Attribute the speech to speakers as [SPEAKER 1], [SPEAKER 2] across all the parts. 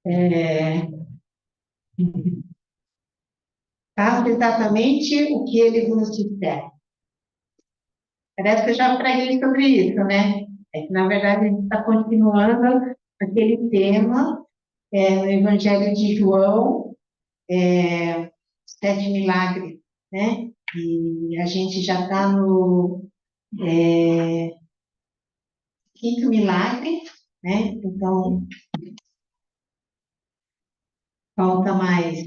[SPEAKER 1] É, faça exatamente o que ele vos disser. Parece que eu já preguei sobre isso, né? É que, na verdade, a gente está continuando aquele tema no Evangelho de João, sete milagres, né? E a gente já está no quinto milagre, né? Então, falta mais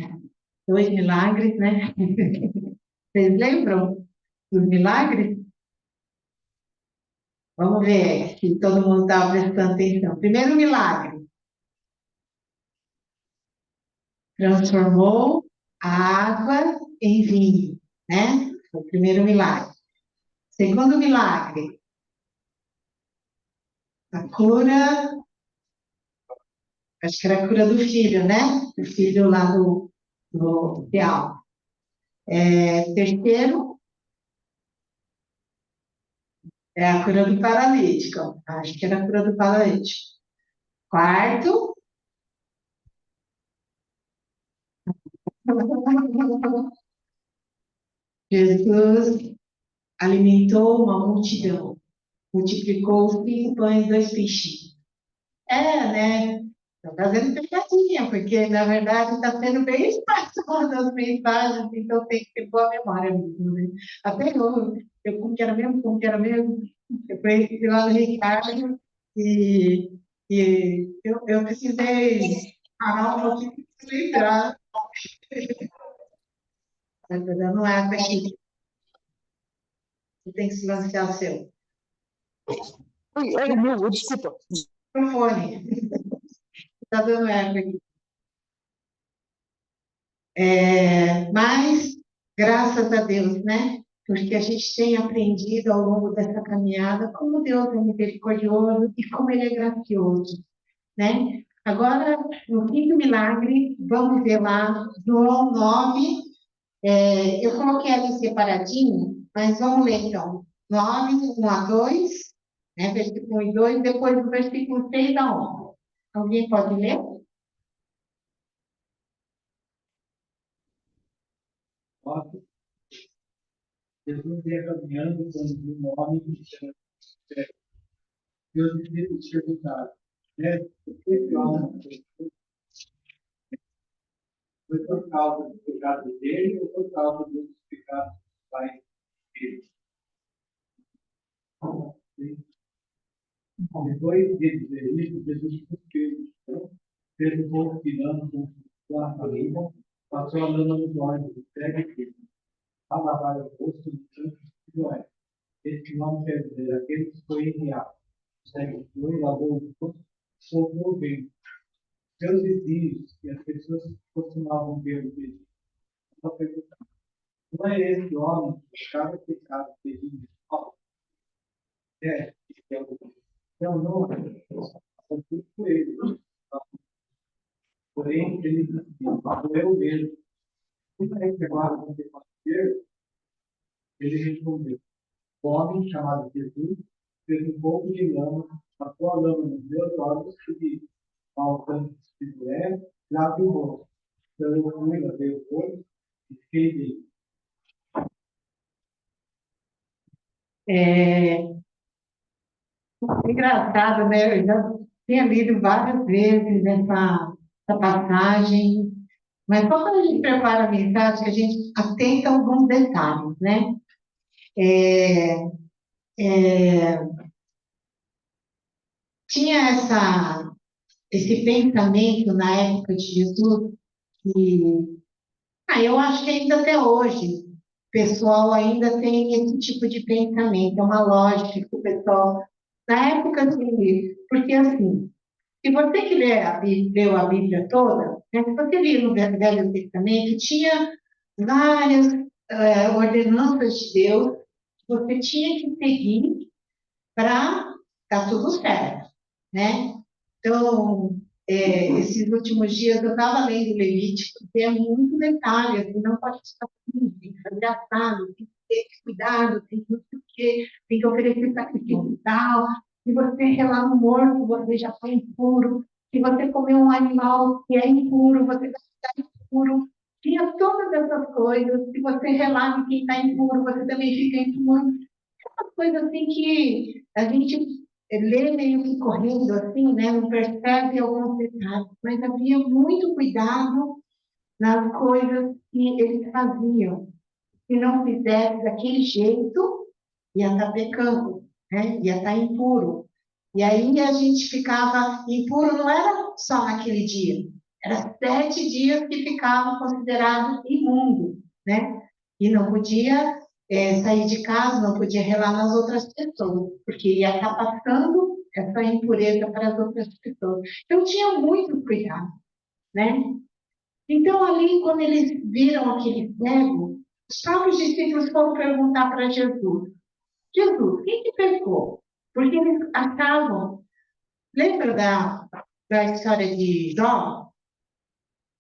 [SPEAKER 1] dois milagres, né? Vocês lembram dos milagres? Vamos ver se todo mundo está prestando atenção. Primeiro milagre, transformou a água em vinho, né? Foi o primeiro milagre. Segundo milagre, a cura, acho que era a cura do filho, né? O filho lá do Piau. Terceiro, é a cura do paralítico. Acho que era a cura do paralítico. Quarto, Jesus alimentou uma multidão, multiplicou os 5 pães e 2 peixinhos. Né? Estou fazendo pegadinha, porque na verdade está sendo bem espaçado as mensagens, então tem que ter boa memória mesmo, né? Até como que era mesmo, como que era mesmo, eu fui lá no Ricardo e eu precisei parar um pouquinho para lembrar. Mas não é aqui, você tem que silenciar o seu
[SPEAKER 2] Oi, é meu, desculpa.
[SPEAKER 1] microfone. Está dando eco aqui. Mas, graças a Deus, né? Porque a gente tem aprendido ao longo dessa caminhada como Deus é misericordioso e como Ele é gracioso, né? Agora, no quinto milagre, vamos ver lá, João 9. Eu coloquei ali separadinho, mas vamos ler então. 9, 1 a 2, né? Versículo 1 e 2, depois do versículo 6 a 11. Alguém pode ler?
[SPEAKER 3] Jesus ia caminhando quando viu um homem que tinha fé. Deus lhe perguntaram, né? Por que esse homem foi por causa do pecado dele ou por causa dos pecados dos pais dele? Depois de dizer isso, Jesus cuspiu, fez o povo pirando com a família, passou a lama nos olhos do cego e disse, a lavar o rosto do santo de Noé. Este nome quer dizer aquele que foi enviado. O cego foi, lavou o rosto, soprou o vento. Seus vizinhos e as pessoas que costumavam ver o vídeo, ela perguntaram, não é esse homem que cada pecado pedindo mal? Então não é. Assim foi ele. Porém, ele disse, não é o mesmo. Como é que agora você pode ver? Ele respondeu, o homem chamado Jesus fez um pouco de lama, passou a lama nos meus olhos e disse, ao alcance de mulher, lave o rosto. Então eu fui, lavei o rosto e fiquei bem.
[SPEAKER 1] É, engraçado, né? Eu já tinha lido várias vezes essa passagem, mas só quando a gente prepara a mensagem, a gente atenta a alguns detalhes, né? É, tinha esse pensamento na época de Jesus que, eu acho que ainda até hoje, o pessoal ainda tem esse tipo de pensamento, é uma lógica que o pessoal, na época, assim, porque assim, se você que leu a Bíblia toda, né, se você lia no Velho Testamento, tinha várias ordenanças de Deus que você tinha que seguir para estar tudo certo, né? Então, esses últimos dias eu estava lendo Levítico, que é muito detalhe, assim, não pode estar tudo, tem que fazer assado, tem que ter cuidado, tem que não sei o quê, tem que oferecer sacrifício e tal. Se você relar no morto, você já está impuro. Se você comer um animal que é impuro, você vai ficar impuro. Tinha todas essas coisas. Se você relar de quem está impuro, você também fica impuro. Essas coisas assim que a gente lê meio que correndo, assim, né? Não percebe alguns detalhes. Mas havia muito cuidado nas coisas que eles faziam. Se não fizesse daquele jeito, ia estar pecando, né? Ia estar impuro. E aí a gente ficava impuro, não era só naquele dia, era 7 dias que ficavam considerados imundo, né? E não podia sair de casa, não podia relar nas outras pessoas, porque ia estar passando essa impureza para as outras pessoas. Então tinha muito cuidado, né? Então ali, quando eles viram aquele cego, os próprios discípulos foram perguntar para Jesus: Jesus, quem que pecou? Porque eles achavam. Lembra da história de Jó?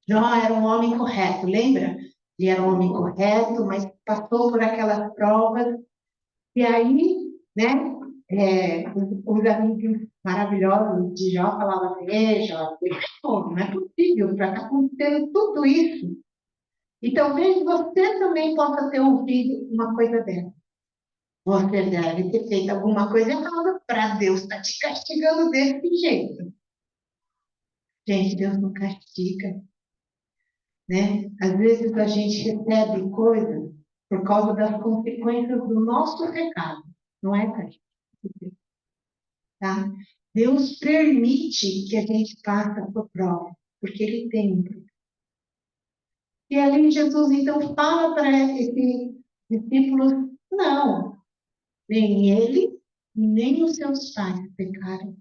[SPEAKER 1] Jó era um homem correto, lembra? Ele era um homem correto, mas passou por aquelas provas. E aí, né, os amigos maravilhosos de Jó falavam assim: Jó, não é possível para estar acontecendo tudo isso. E talvez você também possa ter ouvido uma coisa dessa. Você deve ter feito alguma coisa errada para Deus estar te castigando desse jeito. Gente, Deus não castiga, né? Às vezes a gente recebe coisas por causa das consequências do nosso pecado, não é castigo, tá? Deus permite que a gente passe por prova, porque Ele tem um propósito. E ali Jesus então fala para esses discípulos: não, nem ele, nem os seus pais pecaram,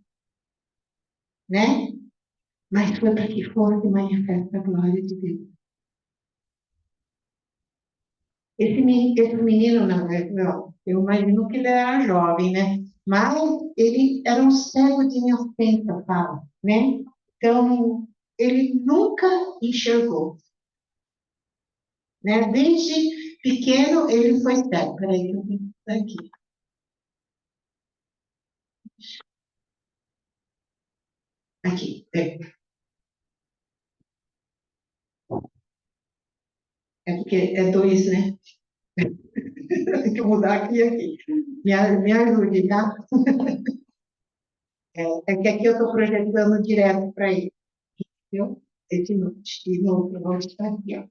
[SPEAKER 1] né? Mas foi para que fosse manifesta a glória de Deus. Esse menino, não, eu imagino que ele era jovem, né? Mas ele era um cego de nascença, fala, né? Então, ele nunca enxergou, né? Desde pequeno, ele foi cego. Peraí, que eu tenho que estar aqui. Aqui, é porque é dois, né? Tem que mudar aqui e aqui. Me ajude, tá? É que aqui eu estou projetando direto para ele, viu? Esse note. E no outro note está aqui, ó.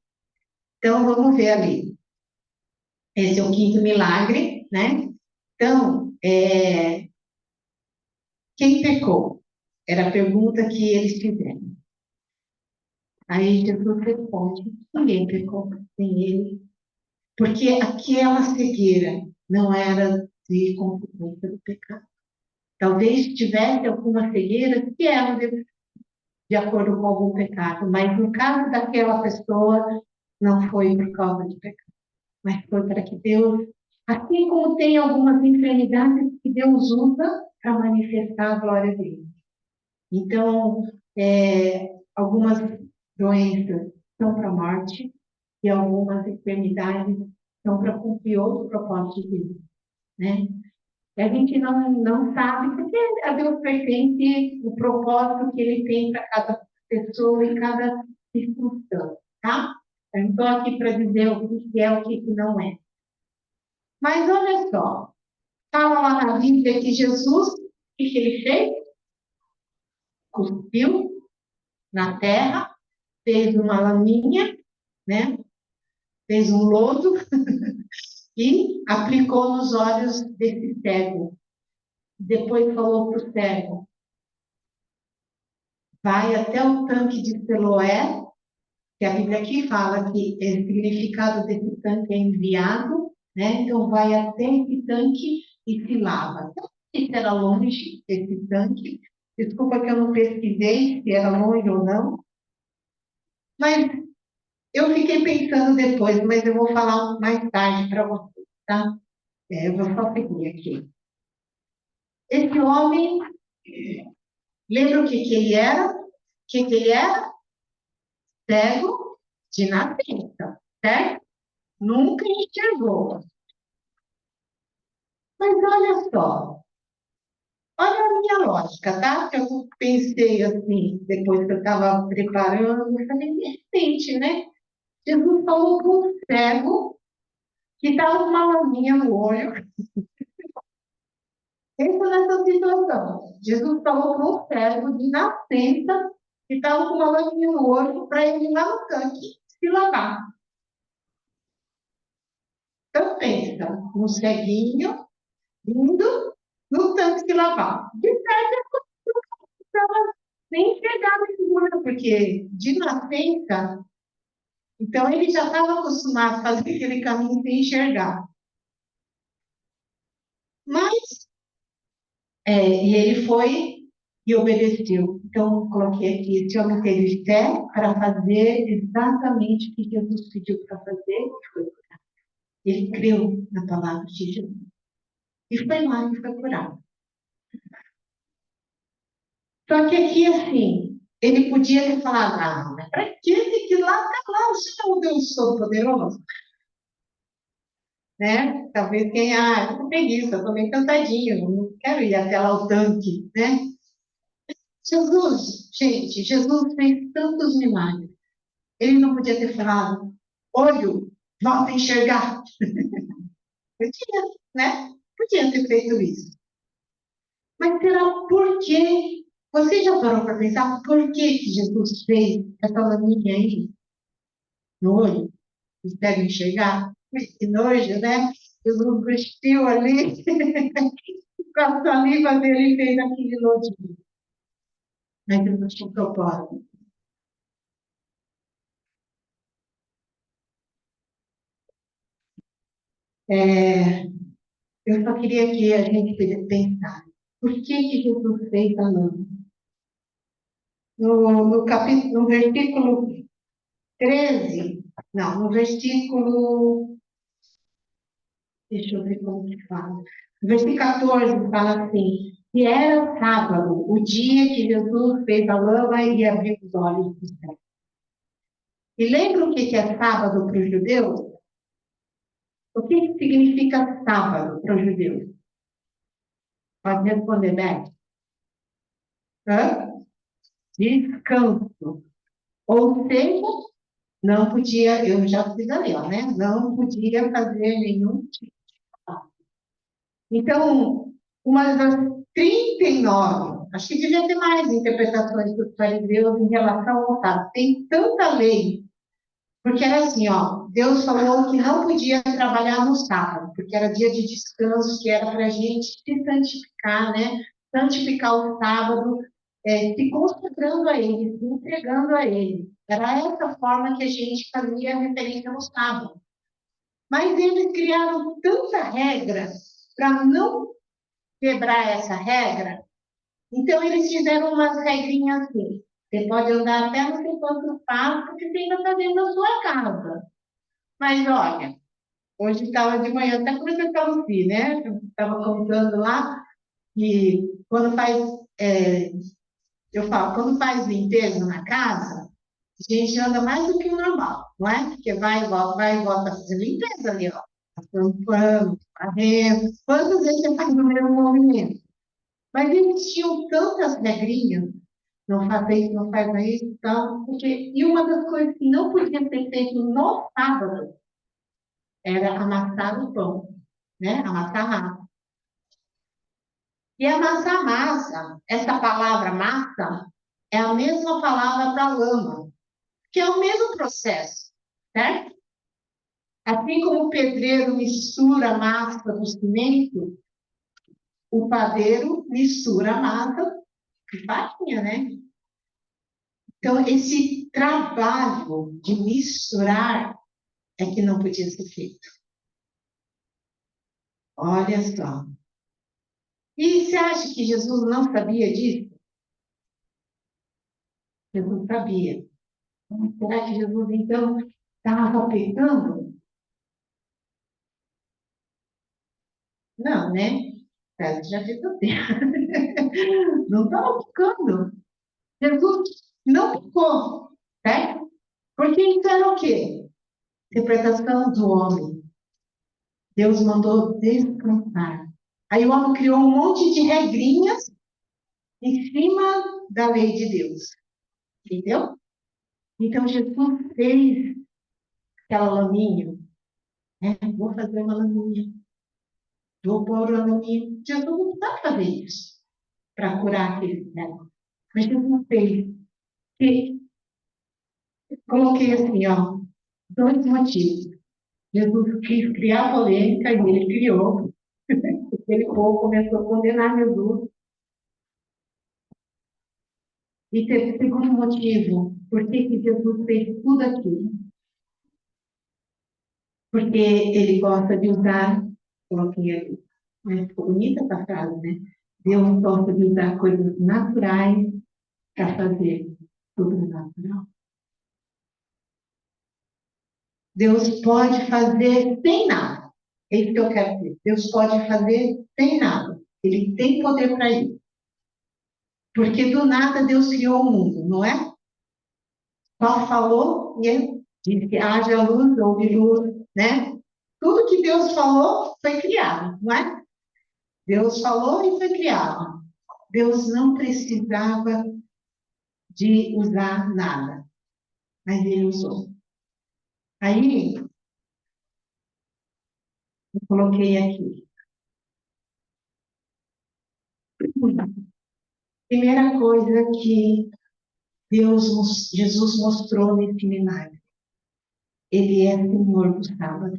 [SPEAKER 1] Então, vamos ver ali. Esse é o quinto milagre, né? Então, quem pecou? Era a pergunta que eles fizeram. Aí Jesus responde: ninguém pecou, nem ele. Porque aquela cegueira não era de consequência do pecado. Talvez tivesse alguma cegueira que era de acordo com algum pecado, mas no caso daquela pessoa, não foi por causa de pecado, mas foi para que Deus, assim como tem algumas enfermidades que Deus usa para manifestar a glória dele. Então, algumas doenças são para a morte e algumas enfermidades são para cumprir outro propósito de Deus, né? E a gente não sabe porque a Deus pertence o propósito que Ele tem para cada pessoa e cada circunstância, tá? Eu não estou aqui para dizer o que é, o que não é. Mas olha só, fala lá na Bíblia que Jesus, o que ele fez? Cuspiu na terra, fez uma laminha, né? Fez um lodo e aplicou nos olhos desse cego. Depois falou para o cego: vai até o tanque de Siloé, que a Bíblia aqui fala que o significado desse tanque é enviado, né? Então vai até esse tanque e se lava. Não sei se era longe esse tanque, desculpa que eu não pesquisei se era longe ou não, mas eu fiquei pensando depois, mas eu vou falar mais tarde para vocês, tá? Eu vou só seguir aqui. Esse homem, lembra o que ele era? O que ele era? Cego de nascença, certo? Nunca enxergou. Mas olha só, Olha a minha lógica, tá? Que eu pensei assim, depois que eu estava preparando, eu falei, de repente, né? Jesus falou para um cego que estava com uma laminha no olho. Pensa nessa situação. Jesus falou para um cego de nascença que estava com uma laminha no olho para ele ir lá no tanque se lavar. Então pensa, um ceguinho indo no tanque se lavar. De certo, não estava nem enxergado esse olho, porque de nascença, então ele já estava acostumado a fazer aquele caminho sem enxergar. Mas, e ele foi e obedeceu. Então, coloquei aqui, esse homem teve fé para fazer exatamente o que Jesus pediu para fazer. E foi curado. Ele creu na palavra de Jesus. E foi lá e foi curado. Só que aqui, assim, ele podia ter falado, mas para que lá está lá, o Senhor é o Deus Todo-Poderoso? Né? Talvez quem, eu tô preguiça, estou meio cansadinho, não quero ir até lá o tanque, né? Jesus, gente, Jesus fez tantos milagres. Ele não podia ter falado, olho, volta a enxergar. Podia, né? Podia ter feito isso. Mas será por quê? Você já parou para pensar por que Jesus fez essa laminha aí no olho? Espero enxergar? Que nojo, né? Jesus cuspiu ali, com a saliva dele fez aquele lodinho. Mas Jesus tinha um propósito. É, eu só queria que a gente pensar. Por que Jesus fez a lama? No versículo 13, não, no versículo, deixa eu ver como que fala. No versículo 14 fala assim, que era sábado, o dia que Jesus fez a lama e abriu os olhos do céu. E lembra o que é sábado para os judeus? O que significa sábado para os judeus? Pode responder, Beth. Hã? Descanso. Ou seja, não podia, eu já fiz ali, ó, né? Não podia fazer nenhum tipo de trabalho. Então, uma das 39, acho que devia ter mais interpretações dos fariseus em relação ao sábado. Tem tanta lei, porque era assim, ó, Deus falou que não podia trabalhar no sábado, porque era dia de descanso, que era para a gente se santificar, né? Santificar o sábado, se consagrando a Ele, se entregando a Ele. Era essa forma que a gente fazia referência no sábado. Mas eles criaram tanta regra para não quebrar essa regra, então eles fizeram umas regrinhas assim. Você pode andar até não sei quantos passos, porque você ainda está dentro da sua casa. Mas olha, hoje estava de manhã, até conversando com a Lucy, né? Estava contando lá que quando faz, é, eu falo, quando faz limpeza na casa, a gente anda mais do que o normal, não é? Porque vai e volta fazer limpeza ali, ó. Passando pano, varrendo. Quantas vezes você faz o mesmo movimento? Mas eles tinham tantas regrinhas, não faça isso, não faz isso, tal, porque... E uma das coisas que não podia ser feito no sábado era amassar o pão, né? Amassar massa. E amassar massa, essa palavra massa, é a mesma palavra para lama, que é o mesmo processo, certo? Assim como o pedreiro mistura a massa do cimento, o padeiro mistura a massa de farinha, né? Então, esse trabalho de misturar é que não podia ser feito. Olha só. E você acha que Jesus não sabia disso? Jesus sabia. Será que Jesus, então, estava pecando? Não, né? Já fez o tempo. Não estava pecando. Jesus não pecou, certo? Porque isso era o quê? Interpretação do homem. Deus mandou descansar. Aí o homem criou um monte de regrinhas em cima da lei de Deus. Entendeu? Então Jesus fez aquela laminha, né? Vou fazer uma laminha, vou pôr uma laminha. Jesus não sabe fazer isso para curar aquele cego. Mas Jesus fez. E coloquei assim, ó, dois motivos. Jesus quis criar polêmica e ele criou. Aquele povo começou a condenar Jesus. E teve o segundo motivo, por que que Jesus fez tudo aquilo? Porque ele gosta de usar, coloquei ali, né? Ficou bonita essa frase, né? Deus gosta de usar coisas naturais para fazer sobrenatural. Deus pode fazer sem nada. É isso que eu quero dizer. Deus pode fazer sem nada. Ele tem poder para isso. Porque do nada Deus criou o mundo, não é? Só falou e ele disse, haja luz, houve luz, né? Tudo que Deus falou foi criado, não é? Deus falou e foi criado. Deus não precisava de usar nada, mas ele usou. Aí, eu coloquei aqui. Primeira coisa que Jesus mostrou nesse milagre. Ele é Senhor do sábado.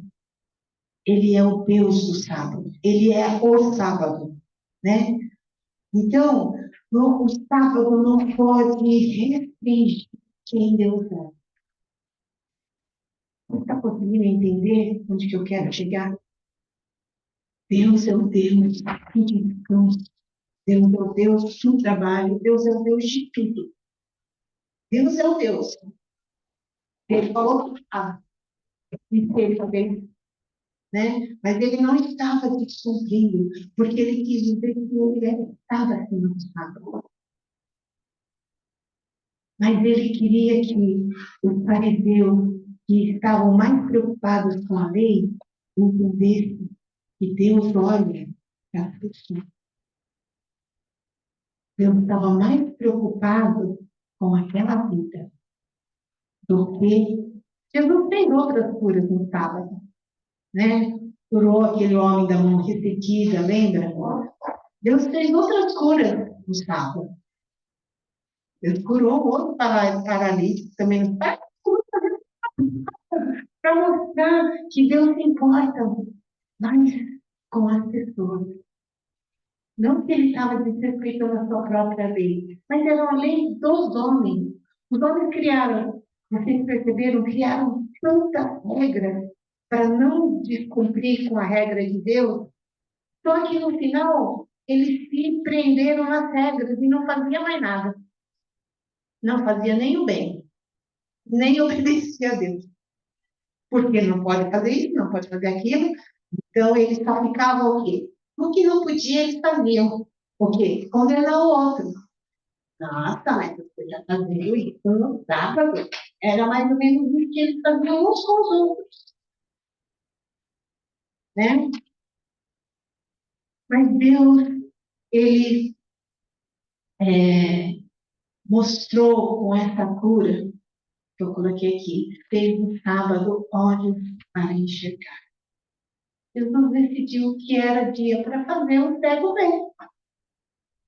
[SPEAKER 1] Ele é o Deus do sábado. Ele é o sábado, né? Então, o sábado não pode restringir quem Deus é. Você está conseguindo entender onde que eu quero chegar? Deus é o Deus do descanso. Deus é o Deus do trabalho. Deus é o Deus de tudo. Deus é o Deus. Ele falou, e ele fez, né? Mas ele não estava descumprindo, porque ele quis dizer que ele estava acima do sábado. Mas ele queria que os fariseus, que estavam mais preocupados com a lei, entendessem que Deus olha para as pessoas. Deus estava mais preocupado com aquela vida do que Jesus fez outras curas no sábado, né? Curou aquele homem da mão ressequida, lembra? Deus fez outras curas no sábado. Deus curou outro paralítico também no sábado, para mostrar que Deus se importa mais com as pessoas. Não que ele estava desrespeitando a sua própria lei, mas era uma lei dos homens. Os homens criaram, vocês perceberam, criaram tantas regras para não descumprir com a regra de Deus, só que no final eles se prenderam nas regras e não faziam mais nada. Não fazia nem o bem, nem obedecia a Deus. Porque não pode fazer isso, não pode fazer aquilo. Então eles só ficavam o quê? O que não podia, eles faziam. O quê? Condenar o outro. Nossa, mas você já fazia isso no sábado. Era mais ou menos isso que eles faziam uns com os outros. Né? Mas Deus, ele mostrou com essa cura, que eu coloquei aqui, fez no sábado olhos para enxergar. Jesus decidiu que era dia para fazer o cego bem.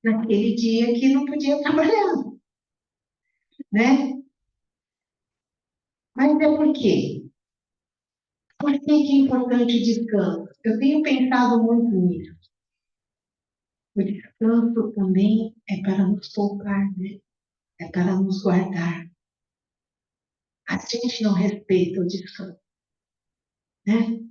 [SPEAKER 1] Naquele dia que não podia trabalhar, né? Mas é por quê? Por que que é importante o descanso? Eu tenho pensado muito nisso. O descanso também é para nos poupar, né? É para nos guardar. A gente não respeita o descanso, né?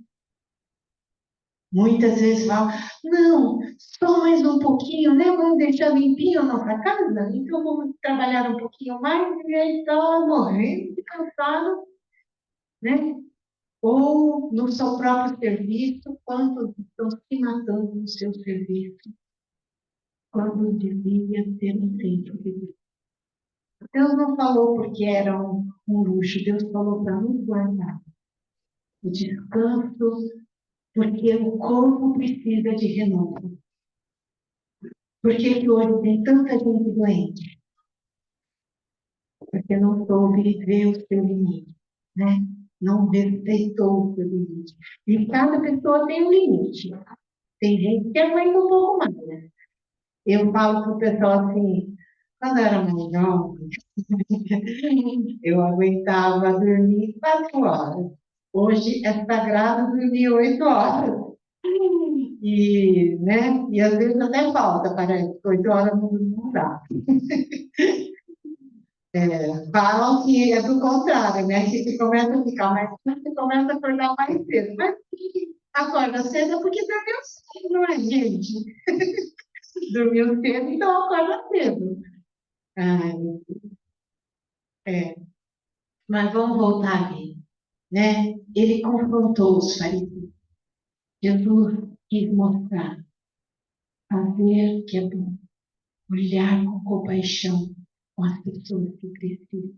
[SPEAKER 1] Muitas vezes fala, não, só mais um pouquinho, né? Vamos deixar limpinho a nossa casa, então vamos trabalhar um pouquinho mais e aí está morrendo de cansado, né? Ou no seu próprio serviço, quantos estão se matando no seu serviço, quando devia ter um tempo de Deus. Deus não falou porque era um luxo, Deus falou para nos guardar. O descanso, porque o corpo precisa de renovo. Por que que hoje tem tanta gente doente? Porque não soube ver o seu limite, né? Não respeitou o seu limite. E cada pessoa tem um limite. Tem gente que aguenta um pouco mais, né? Eu falo para o pessoal assim, quando eu era mais jovem, eu aguentava dormir 4 horas. Hoje é sagrado dormir 8 horas. E às vezes até falta, parece, 8 horas não dá. Falam que é do contrário, né? Que você começa a ficar mais tarde, você começa a acordar mais cedo. Mas acorda cedo é porque dormiu cedo, não é, gente? Dormiu cedo, então acorda cedo. Ah, é. Mas vamos voltar aqui, né? Ele confrontou os fariseus. Jesus quis mostrar, fazer o que é bom, olhar com compaixão com as pessoas que precisam.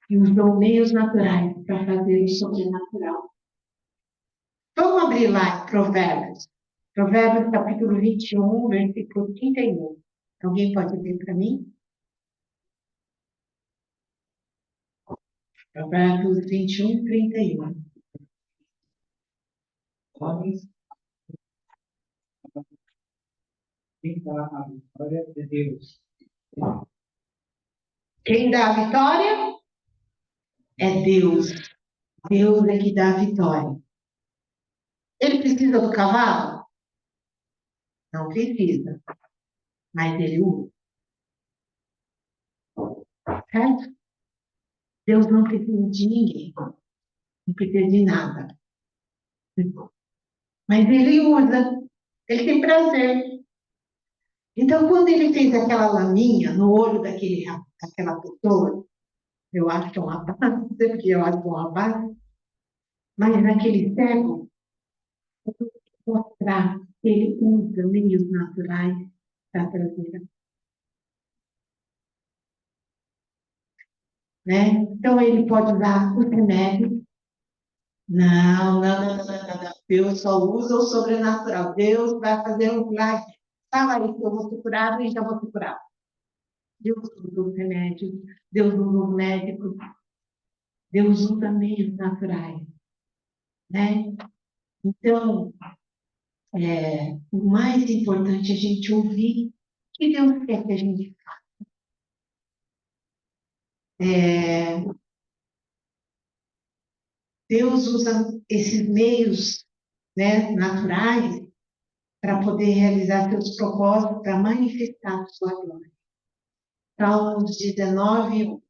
[SPEAKER 1] E usou meios naturais para fazer o sobrenatural. Vamos abrir lá em Provérbios. Provérbios capítulo 21, versículo 31. Alguém pode ler para mim? Provérbios 21, 31.
[SPEAKER 3] Homens, quem dá a vitória é Deus.
[SPEAKER 1] Quem dá a vitória é Deus. Deus é que dá a vitória. Ele precisa do cavalo? Não precisa, mas ele usa, certo? Deus não precisa de ninguém, não precisa de nada. Mas ele usa, ele tem prazer. Então, quando ele fez aquela laminha no olho daquela pessoa, eu acho que é um rapaz, não sei porque eu acho que é um rapaz, mas naquele cego, mostrar que ele usa meios naturais para trazer, né? Então, ele pode usar os remédios. Não, não, não, não, não, não. Deus só usa o sobrenatural. Deus vai fazer um milagre. Fala aí que eu vou ser curado e já vou ser curado. Deus usa os remédios, Deus usa os médicos, Deus usa meios naturais, né? Então, o mais importante é a gente ouvir o que Deus quer que a gente faça. É, Deus usa esses meios, né, naturais para poder realizar seus propósitos, para manifestar a sua glória. Salmos 19,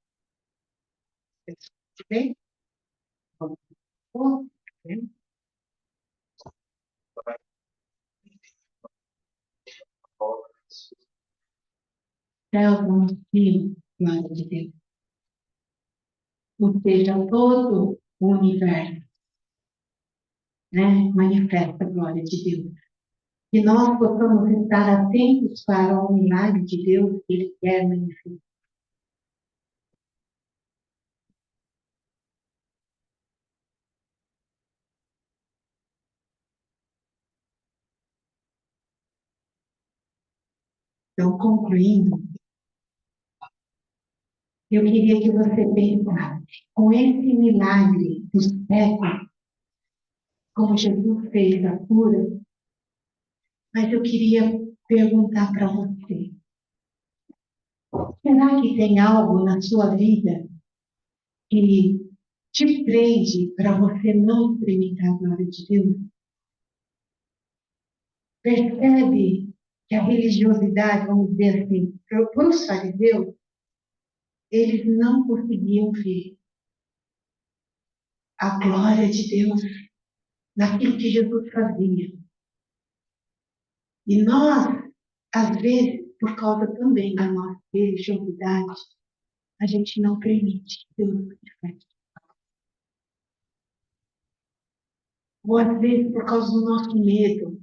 [SPEAKER 1] 1. Bem? Céus anunciam a glória de Deus. Ou seja, todo o universo, né, manifesta a glória de Deus. Que nós possamos estar atentos para o milagre de Deus que Ele quer manifestar. Então, concluindo, eu queria que você pensasse, com esse milagre do século, como Jesus fez a cura, mas eu queria perguntar para você, será que tem algo na sua vida que te prende para você não experimentar a glória de Deus? Percebe que a religiosidade, vamos dizer assim, para os fariseus, eles não conseguiam ver a glória de Deus naquilo que Jesus fazia. E nós, às vezes, por causa também da nossa religiosidade, a gente não permite que Deus manifeste. Ou às vezes por causa do nosso medo.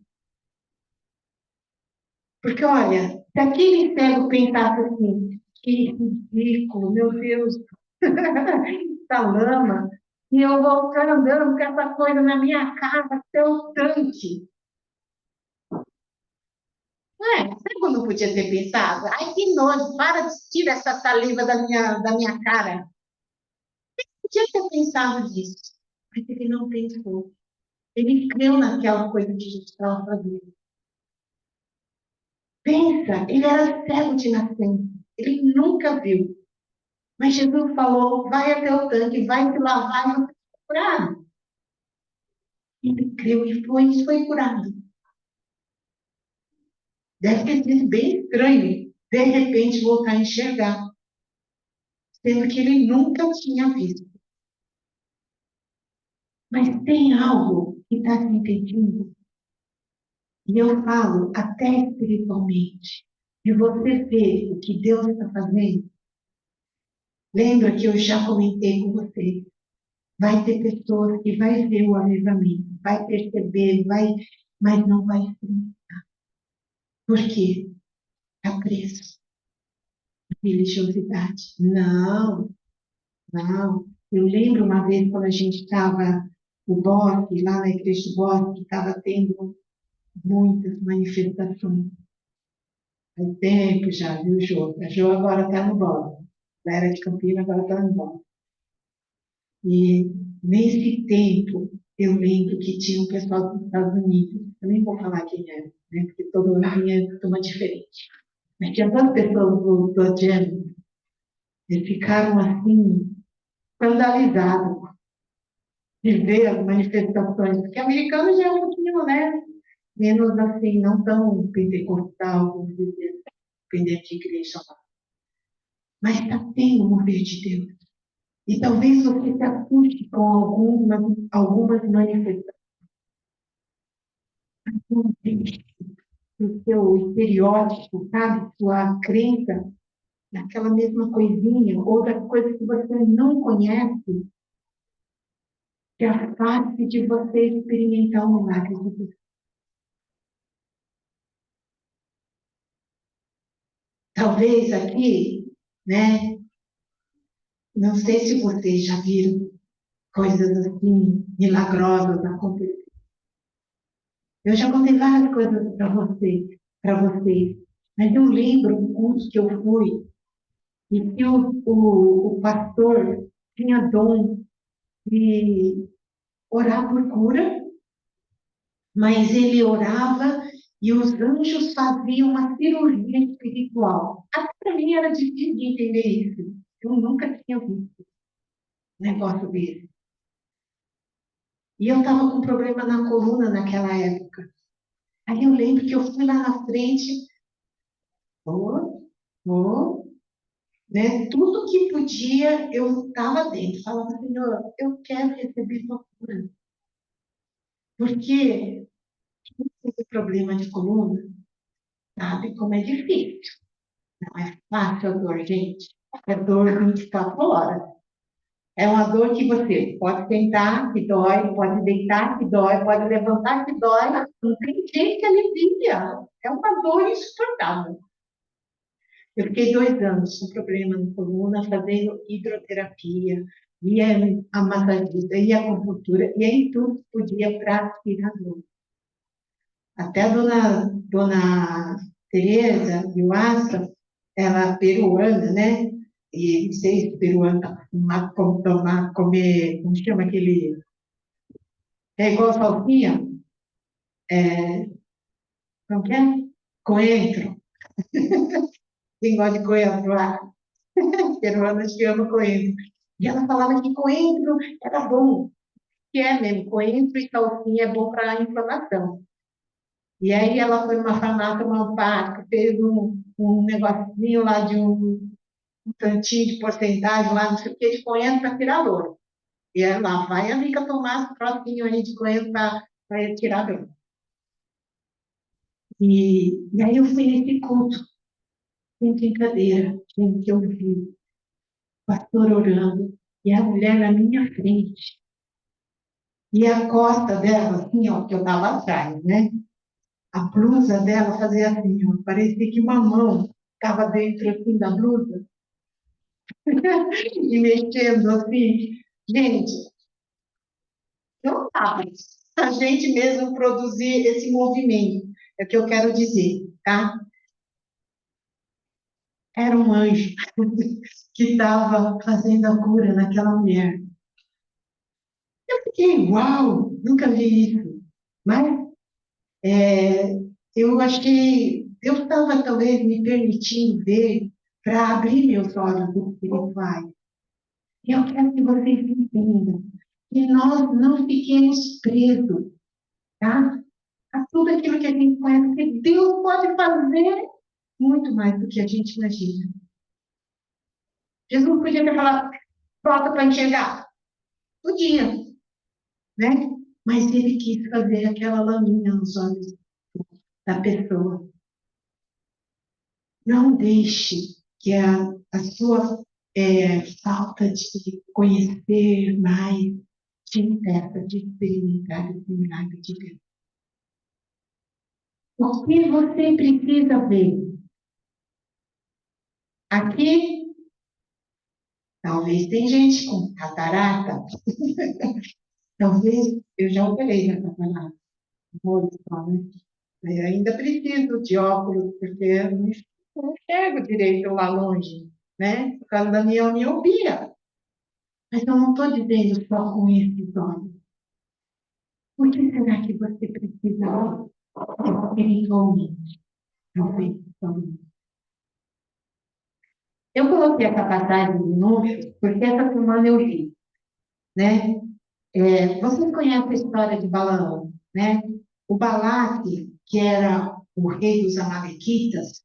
[SPEAKER 1] Porque, olha, se aquele cego pensasse assim, que ridículo, meu Deus, essa lama, e eu vou ficar andando com essa coisa na minha casa até o tanque. Sabe não podia ter pensado? Ai, que nojo, para de tirar essa saliva da minha cara. Podia ter pensado nisso, mas ele não pensou. Ele creu naquela coisa que Jesus estava fazendo. Pensa, ele era cego de nascença, ele nunca viu. Mas Jesus falou: vai até o tanque, vai se lavar e você vai curado. Ele creu e foi curado. Deve ter sido bem estranho, de repente, voltar a enxergar, sendo que ele nunca tinha visto. Mas tem algo que está se impedindo. E eu falo até espiritualmente. E você vê o que Deus está fazendo. Lembra que eu já comentei com você. Vai ter pessoas que vai ver o avivamento, vai perceber, mas não vai ser. Por quê? Apreço, religiosidade. Não, não. Eu lembro uma vez quando a gente estava no bosque, lá na igreja do bosque, estava tendo muitas manifestações. Faz tempo já, viu, Jô? A Jô agora está no bosque. Ela era de Campinas, agora está no bosque. E nesse tempo, eu lembro que tinha um pessoal dos Estados Unidos. Eu nem vou falar quem era, né? Porque todo ano vinha turma diferente. Mas tinha tantas pessoas do Agenda, eles ficaram assim, escandalizados de ver as manifestações, porque americano já é um pouquinho, né? Menos assim, não tão pentecostal, vamos dizer, dependendo de igreja lá. Mas está tendo um mover de Deus. E talvez você se assuste com algumas manifestações do seu estereótipo, sabe? Sua crença naquela mesma coisinha, ou das coisas que você não conhece, que afaste de você experimentar o milagre de Deus. Talvez aqui, né? Não sei se vocês já viram coisas assim milagrosas acontecer. Eu já contei várias coisas para vocês, mas eu lembro um curso que eu fui e que o pastor tinha dom de orar por cura, mas ele orava e os anjos faziam uma cirurgia espiritual. Até para mim era difícil de entender isso. Eu nunca tinha visto um negócio desse. E eu estava com problema na coluna naquela época. Aí eu lembro que eu fui lá na frente, oh, oh, né? Tudo que podia, eu estava dentro. Falava, Senhor, eu quero receber tua cura. Porque esse problema de coluna, sabe como é difícil. Não é fácil a dor, gente. É dor 24 horas. É uma dor que você pode sentar, que dói, pode deitar, que dói, pode levantar, que dói. Não tem jeito que alivia. É uma dor insuportável. Eu fiquei 2 anos com problema na coluna, fazendo hidroterapia, ia a massagista, ia a acupuntura, ia em tudo que podia para tirar dor. Até a dona Tereza Vilaça, ela é peruana, né? E vocês peruanos como tomar, comer, como chama aquele? É igual salsinha? É, como que é? Coentro. Quem gosta de coentro lá? Peruanas que ama coentro. E ela falava que coentro era bom, que é mesmo, coentro e salsinha é bom para a inflamação. E aí ela foi numa farmácia homeopática, fez um negocinho lá de um tantinho de porcentagem lá, não sei o que, de coentro para tirar dor. E ela vai, amiga, tomar esse trocinho aí de coentro para tirar dor. E aí eu fui nesse culto, sem brincadeira, gente, eu vi o pastor orando, e a mulher na minha frente. E a costa dela, assim, ó, que eu estava atrás, né? A blusa dela fazia assim, ó, parecia que uma mão estava dentro, assim, da blusa, e mexendo, assim. Gente, não dá a gente mesmo produzir esse movimento, é o que eu quero dizer. tá? Era um anjo que estava fazendo a cura naquela mulher. Eu fiquei, uau, nunca vi isso. Mas eu achei, Deus estava talvez me permitindo ver para abrir meus olhos espirituais. E eu quero que vocês entendam que nós não fiquemos presos, tá? A tudo aquilo que a gente conhece, porque Deus pode fazer muito mais do que a gente imagina. Jesus podia ter falado, volta para enxergar. Podia, né? Mas ele quis fazer aquela laminha nos olhos da pessoa. Não deixe que a sua falta de conhecer mais te impeça de experimentar esse milagre de Deus. O que você precisa ver? Aqui, talvez tem gente com catarata. Talvez eu já operei na catarata. Eu ainda preciso de óculos, porque eu não enxergo direito lá longe, né? Por causa da minha miopia. Mas eu não estou dizendo só com esses olhos. Por que será que você precisa espiritualmente? Talvez. Eu coloquei essa passagem de novo, porque essa semana eu vi, né? Vocês conhecem a história de Balaão, né? O Balaque, que era o rei dos Amalequitas,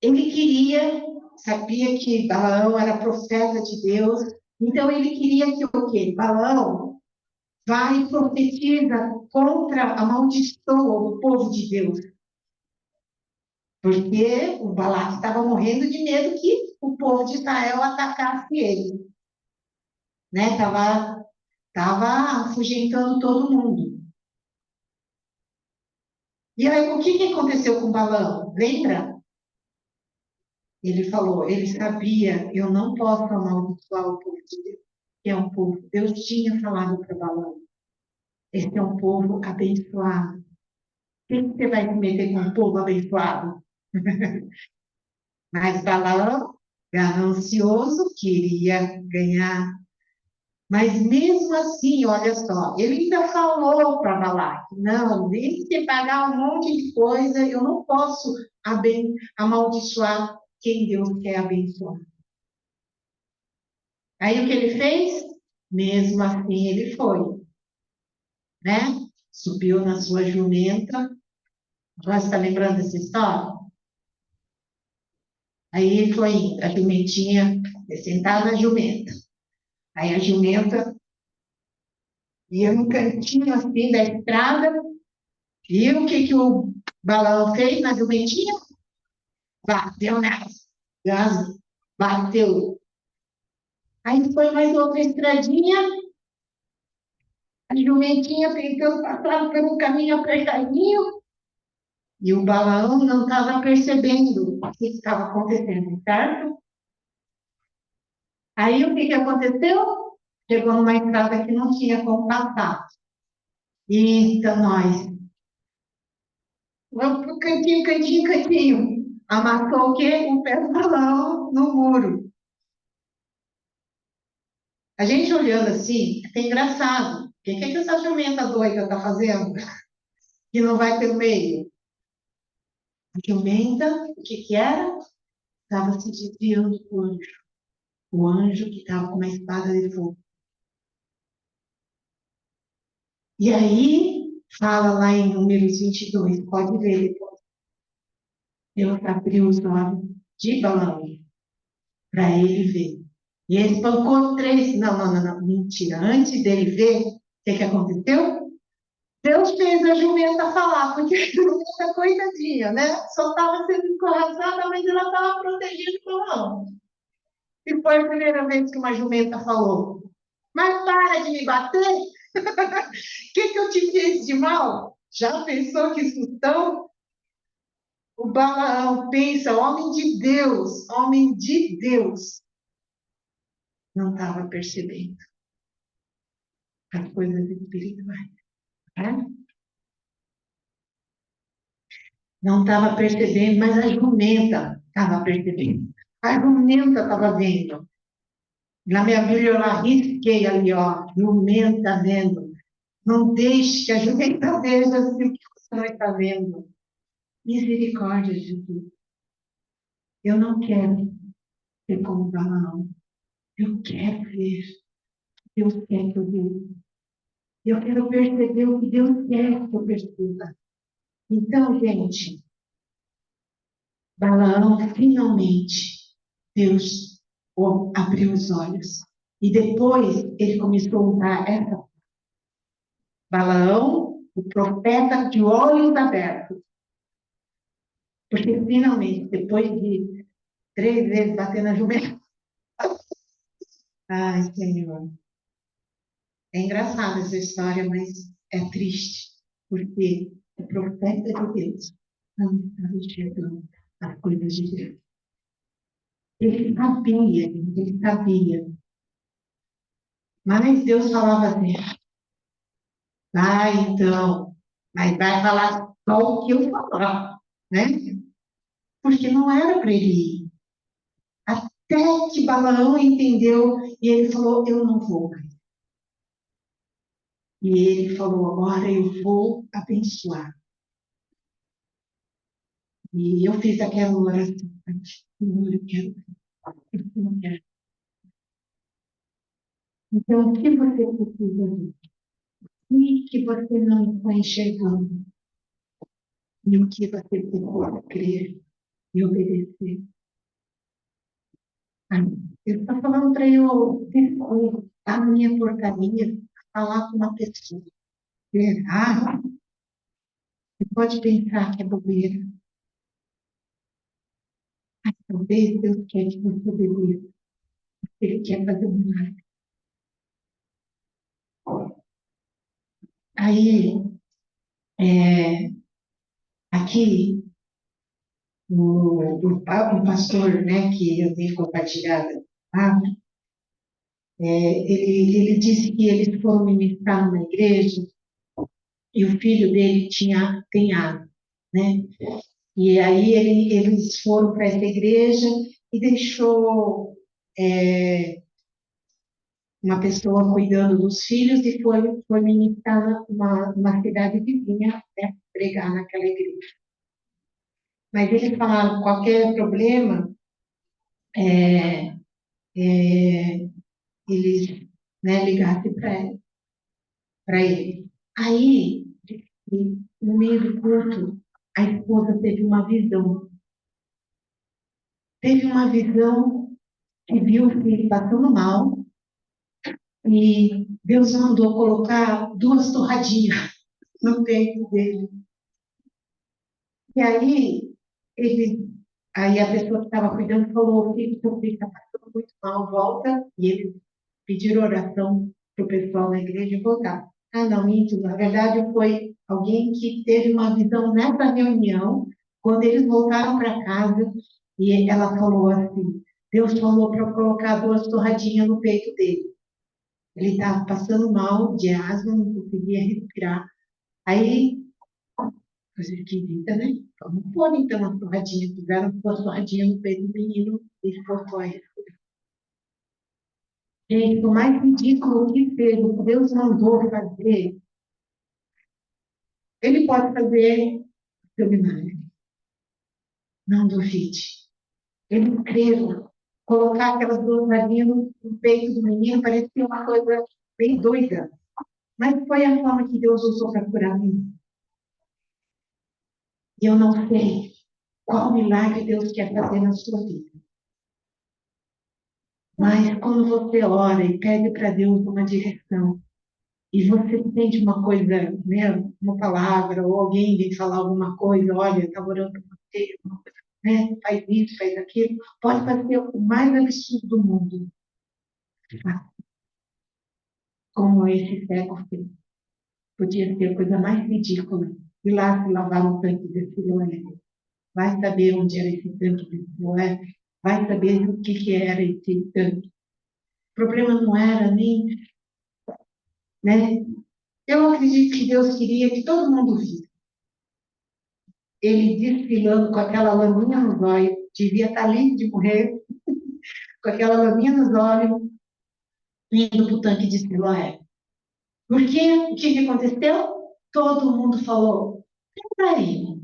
[SPEAKER 1] ele queria, sabia que Balaão era profeta de Deus, então ele queria que o quê? Balaão vai e profetiza contra, amaldiçoa o povo de Deus. Porque o Balaque estava morrendo de medo que o povo de Israel atacasse ele. Né? Tava afugentando todo mundo. E aí, o que aconteceu com Balaão? Lembra? Ele falou, ele sabia, eu não posso amaldiçoar o povo de Deus, que é um povo. Deus tinha falado para Balaão, esse é um povo abençoado. Por que você vai se meter com um povo abençoado? Mas Balaão, ganancioso, queria ganhar. Mas mesmo assim, olha só, ele ainda falou para Balaque, não, nem se pagar um monte de coisa, eu não posso amaldiçoar quem Deus quer abençoar. Aí o que ele fez? Mesmo assim ele foi, né? Subiu na sua jumenta. Você está lembrando dessa história? Aí ele foi indo, a jumentinha, sentada na jumenta. Aí a jumenta ia no cantinho assim da estrada, e o que o Balaão fez na jumentinha? Bateu nela. Bateu. Aí foi mais outra estradinha, a jumentinha tentando passar por um caminho apertadinho, e o Balaão não estava percebendo o que estava acontecendo, certo? Aí o que aconteceu? Chegou numa estrada que não tinha como passar. Eita, nós. Vamos pro cantinho, cantinho, cantinho. Amassou o quê? Um pé do balão no muro. A gente olhando assim, é engraçado. O que que essa jumenta doida está fazendo? Que não vai pelo meio. A jumenta, o que era? Estava se desviando do anjo. O anjo que estava com uma espada de fogo. E aí, fala lá em Números 22, pode ver depois. Deus abriu os olhos de Balaão para ele ver. E ele espancou três. Não, não, não, não, mentira. Antes dele ver, o que aconteceu? Deus fez a jumenta falar, porque a jumenta, coitadinha, né? Só estava sendo encorrajada, mas ela estava protegida pelo Balaão. E foi a primeira vez que uma jumenta falou: Mas para de me bater! O que eu te fiz de mal? Já pensou que sustão? O Balaão pensa, homem de Deus, não estava percebendo as coisas espirituais. Né? não estava percebendo, mas a jumenta estava percebendo. A jumenta estava vendo. Na minha Bíblia eu risquei ali, ó, jumenta vendo. Não deixe que a jumenta veja assim o que você não está vendo. Misericórdia, Jesus. Eu não quero ser como Balaão. Eu quero ver. Deus quer que eu veja. Eu quero perceber o que Deus quer que eu perceba. Então, gente, Balaão, finalmente, Deus abriu os olhos. E depois ele começou a usar essa. Balaão, o profeta de olhos abertos. Porque finalmente, depois de 3 vezes bater na jumenta. Ai, Senhor. É engraçada essa história, mas é triste. Porque o profeta de Deus não estava enxergando as coisas de Deus. Ele sabia. Mas Deus falava assim, vai então, mas vai falar só o que eu falar, né? Porque não era para ele ir. Até que Balaão entendeu e ele falou, eu não vou mais. E ele falou, agora eu vou abençoar. E eu fiz aquela oração, Senhor, eu não quero. Então, o que você precisa ver? O que você não está enxergando? E o que você precisa crer e obedecer? Eu estou falando para eu a minha porcaria, falar com uma pessoa. Será? Você pode pensar que é bobeira. Mas talvez Deus quer que você obedeça. Ele quer fazer um milagre. Aí, é, aqui, o pastor, né, que eu tenho compartilhado, ah, ele disse que eles foram ministrar numa igreja e o filho dele tem asma, né? E aí eles foram para essa igreja e deixou uma pessoa cuidando dos filhos e foi ministrar numa cidade vizinha, né, pregar naquela igreja. Mas eles falaram, qualquer problema, é, eles, né, ligassem para ele. Aí, no meio do culto, a esposa teve uma visão. Teve uma visão que viu o filho passando mal e Deus mandou colocar 2 torradinhas no peito dele. E aí a pessoa que estava cuidando falou, filho, seu filho está passando muito mal, volta. E eles pediram oração para o pessoal da igreja voltar. Ah, não, isso, na verdade foi alguém que teve uma visão nessa reunião, quando eles voltaram para casa, e ela falou assim, Deus falou para eu colocar 2 torradinhas no peito dele. Ele estava passando mal de asma, não conseguia respirar. Aí, coisa esquisita, né? Vamos pôr então uma torradinha. Fizeram uma torradinha no peito do menino e ficou só ele. Gente, por mais ridículo que seja, o que Deus mandou fazer, ele pode fazer o seu milagre. Não duvide. Eles creram. Colocar aquelas 2 varinhas no peito do menino parecia uma coisa bem doida. Mas foi a forma que Deus usou para curar o menino. E eu não sei qual milagre Deus quer fazer na sua vida. Mas quando você ora e pede para Deus uma direção, e você sente uma coisa, né, uma palavra, ou alguém vem falar alguma coisa, olha, está orando por você, né, faz isso, faz aquilo, pode fazer o mais absurdo do mundo. Como esse cego fez. Podia ser a coisa mais ridícula. Ir lá se lavar no tanque de Siloé. Vai saber onde era esse tanque de Siloé. Vai saber o que era esse tanque. O problema não era nem, né? Eu acredito que Deus queria que todo mundo visse. ele desfilando com aquela laminha nos olhos, devia estar livre de morrer, com aquela laminha nos olhos, indo para o tanque de Siloé. Porque o que que aconteceu? Todo mundo falou, peraí,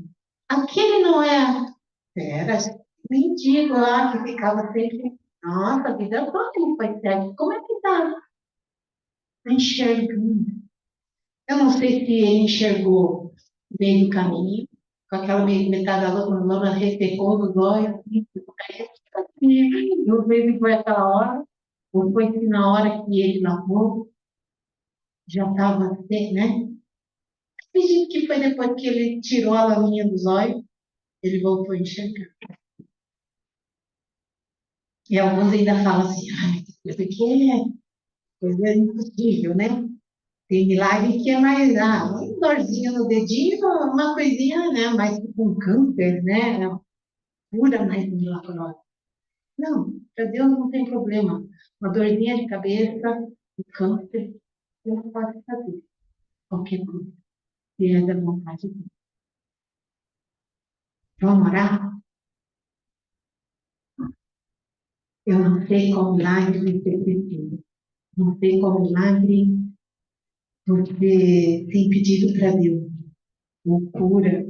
[SPEAKER 1] aquele não é, era mendigo lá que ficava sempre, nossa, a vida toda ele foi cego, como é que tá enxergando? Eu não sei se ele enxergou no meio do caminho, com aquela metade da lâmina ressecou nos olhos, e não sei se foi aquela hora, ou foi se na hora que ele lavou, já estava assim, né? Acredito que foi depois que ele tirou a laminha dos olhos, ele voltou a enxergar. E alguns ainda falam assim, ai, coisa que é coisa impossível, né? Tem milagre que é mais, uma dorzinha no dedinho, uma coisinha, né? Mais tipo um câncer, né? Cura mais milagrosa. Não, para Deus não tem problema. Uma dorzinha de cabeça, um câncer, Deus pode fazer qualquer coisa. Se é da vontade de Deus. Vamos orar? Eu não sei qual milagre você precisa. Não sei qual milagre você tem pedido para Deus. Ou cura,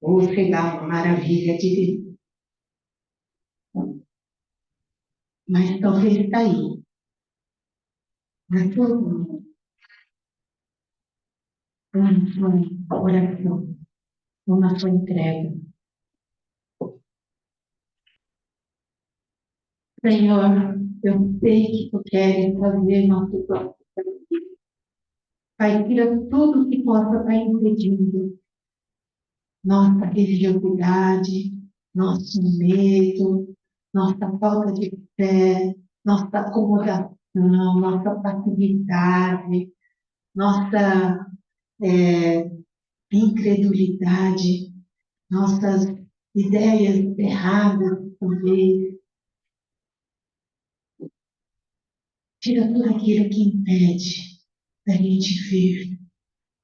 [SPEAKER 1] ou sei lá, uma maravilha de Deus. Mas talvez está aí, na sua mão, ou na sua oração, ou na sua entrega. Senhor, eu sei que tu queres fazer nosso próprio. Pai, tira tudo que possa estar impedindo nossa religiosidade, nosso medo, nossa falta de fé, nossa acomodação, nossa passividade, nossa incredulidade, nossas ideias erradas, talvez. Tira tudo aquilo que impede da gente ver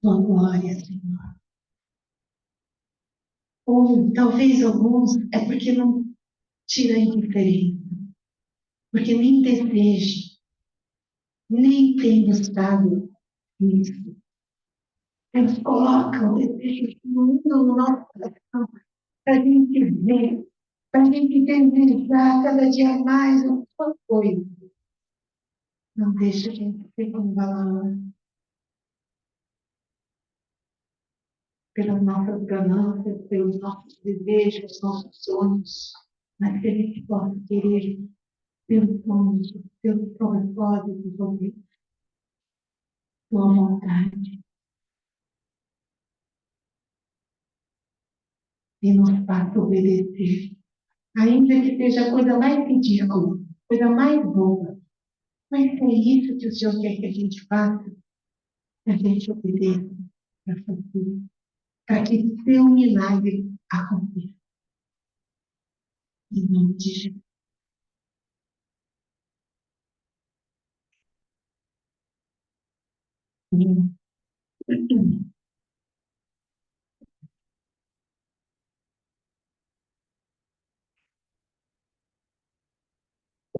[SPEAKER 1] tua glória, Senhor. Ou talvez alguns é porque não tira a indiferença, porque nem deseja, nem tem buscado isso. Deus coloca o desejo do mundo no nosso coração para a gente ver, para a gente desejar cada dia mais a sua coisa. Não deixa a gente ser como Balaão, pelas nossas ganâncias, pelos nossos desejos, nossos sonhos, mas que a gente possa querer pelos sonhos, pelos propósitos, ouvir tua vontade e nos faça obedecer. Ainda que seja a coisa mais ridícula, coisa mais boba, mas é isso que o Senhor quer que a gente faça, que a gente obedeça para fazer, para que seu milagre aconteça. Em nome de Jesus.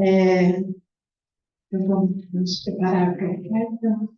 [SPEAKER 1] É, então vamos nos preparar para a festa.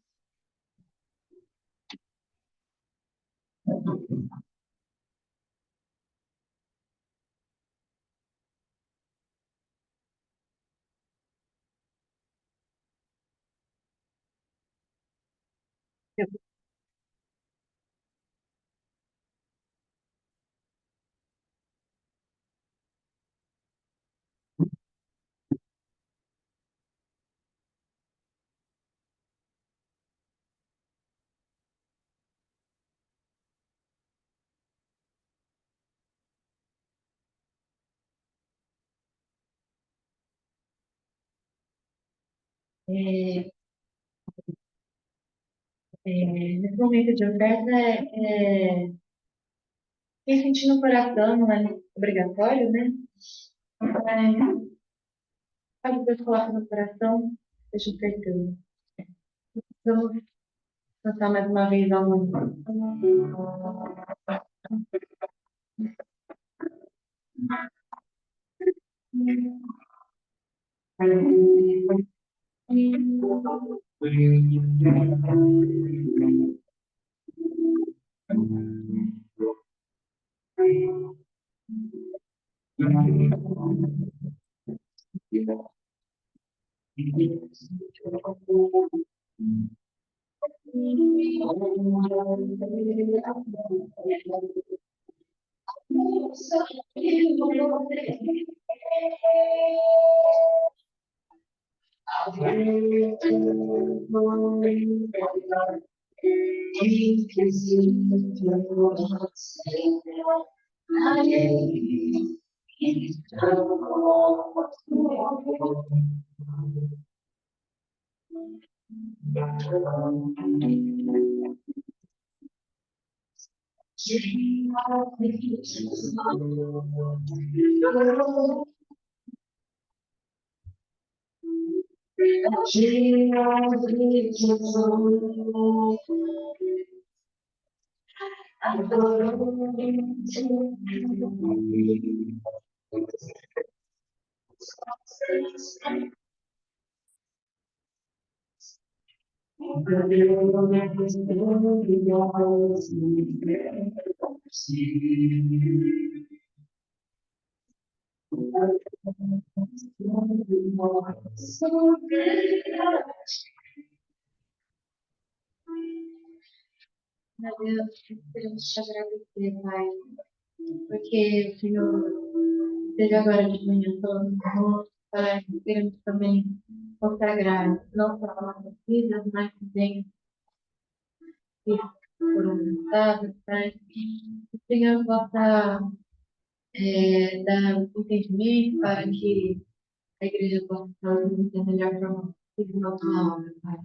[SPEAKER 1] É, nesse momento de oferta, quem sentir no coração, não é obrigatório, né? Sabe, Deus coloca no coração, deixa ofertando. Vamos Cantar mais uma vez a música. Meu Deus, queremos te agradecer, Pai, porque o Senhor esteve agora de manhã falando conosco, Pai. Queremos também consagrar não só as nossas vidas, mas também que foram lançadas, Pai. Que o Senhor possa dar entendimento para que a igreja possa fazer da melhor forma possível a tua obra, Pai.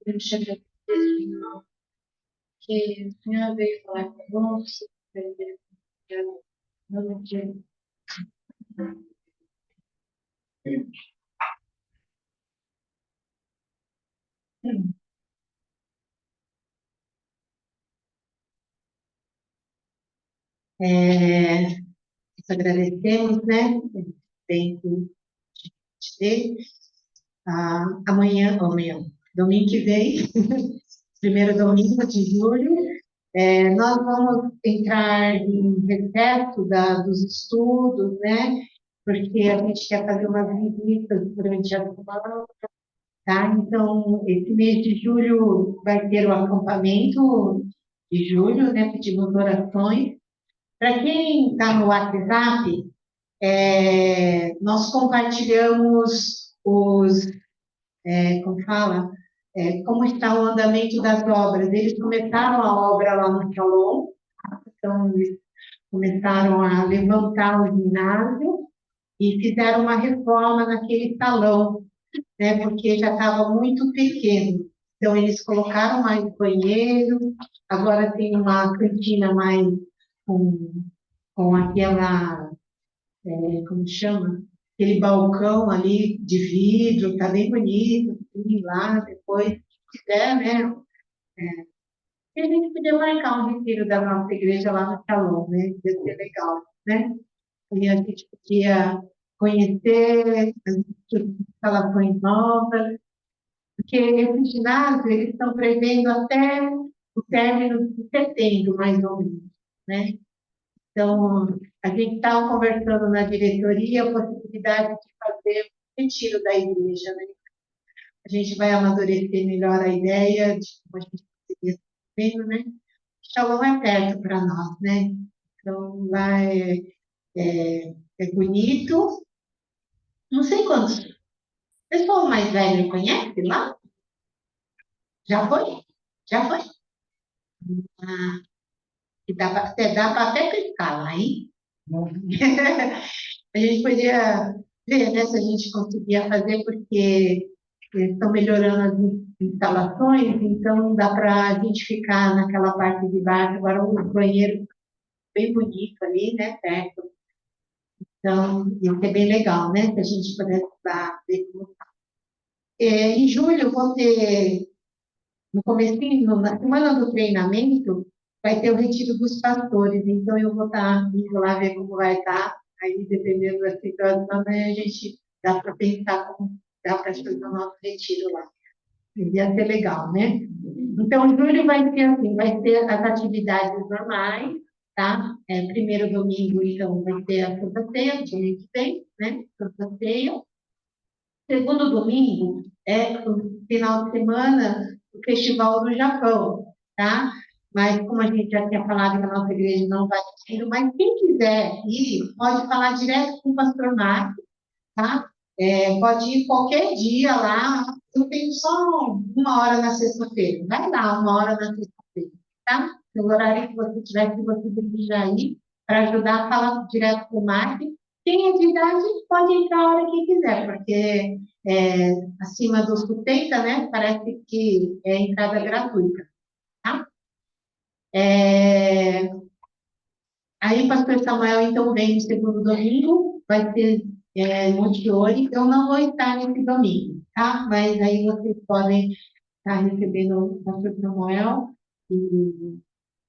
[SPEAKER 1] Queremos te agradecer, Senhor, que o Senhor veio falar conosco, veio no nome de Jesus. É, nós agradecemos, né? Tempo de ter. Amanhã, domingo que vem, primeiro domingo de julho, nós vamos entrar em recesso dos estudos, né? Porque a gente quer fazer umas visitas durante a semana, tá? Então, esse mês de julho vai ter o acampamento de julho, né? Pedimos orações. Para quem está no WhatsApp, nós compartilhamos como fala, como está o andamento das obras. Eles começaram a obra lá no Shalom, então eles começaram a levantar o ginásio e fizeram uma reforma naquele salão, né, porque já estava muito pequeno. Então eles colocaram mais banheiro, agora tem uma cantina mais com, com aquela como chama? Aquele balcão ali de vidro, tá bem bonito, assim, lá depois, se quiser, né? E a gente podia marcar um retiro da nossa igreja lá no salão, né? Ia ser legal, né? E a gente podia conhecer as instalações novas, porque esse ginásio, eles estão prevendo até o término de setembro, mais ou menos, né? Então, a gente estava conversando na diretoria a possibilidade de fazer um retiro da igreja, né? A gente vai amadurecer melhor a ideia de como a gente poderia estar fazendo, né? Shalom é perto para nós, né? Então, lá é bonito. Não sei quantos. O pessoal mais velho conhece lá? Já foi? Já foi? Ah, e dá para até pescar lá, hein? A gente podia ver, né, se a gente conseguia fazer, porque eles estão melhorando as instalações, então dá para a gente ficar naquela parte de baixo, agora um banheiro bem bonito ali, né, perto. Então, ia ser bem legal, né, se a gente pudesse lá ver como tá. Em julho, vou ter no comecinho, na semana do treinamento, vai ter o retiro dos pastores, então eu vou estar indo lá ver como vai estar, aí dependendo da situação, né, a gente dá para pensar como dá para fazer o nosso retiro lá. Ia ser legal, né? Então, julho vai ser assim, vai ter as atividades normais, tá? Primeiro domingo, então, vai ter a Santa Ceia, dia que vem, né? Santa Ceia. Segundo domingo é o final de semana do Festival do Japão, tá? Mas como a gente já tinha falado que a nossa igreja não vai ter, mas quem quiser ir, pode falar direto com o pastor Marcos, tá? Pode ir qualquer dia lá. Eu tenho só uma hora na sexta-feira. Vai lá, uma hora na sexta-feira, tá? No horário que você tiver, que você desejar ir, para ajudar a falar direto com o Marcos. Quem é de idade pode entrar a hora que quiser, porque acima dos 70, né? Parece que é entrada gratuita, tá? É, Aí, o pastor Samuel, então, vem no segundo domingo, vai ter Monteori. Eu não vou estar nesse domingo, tá? Mas aí vocês podem estar recebendo o pastor Samuel e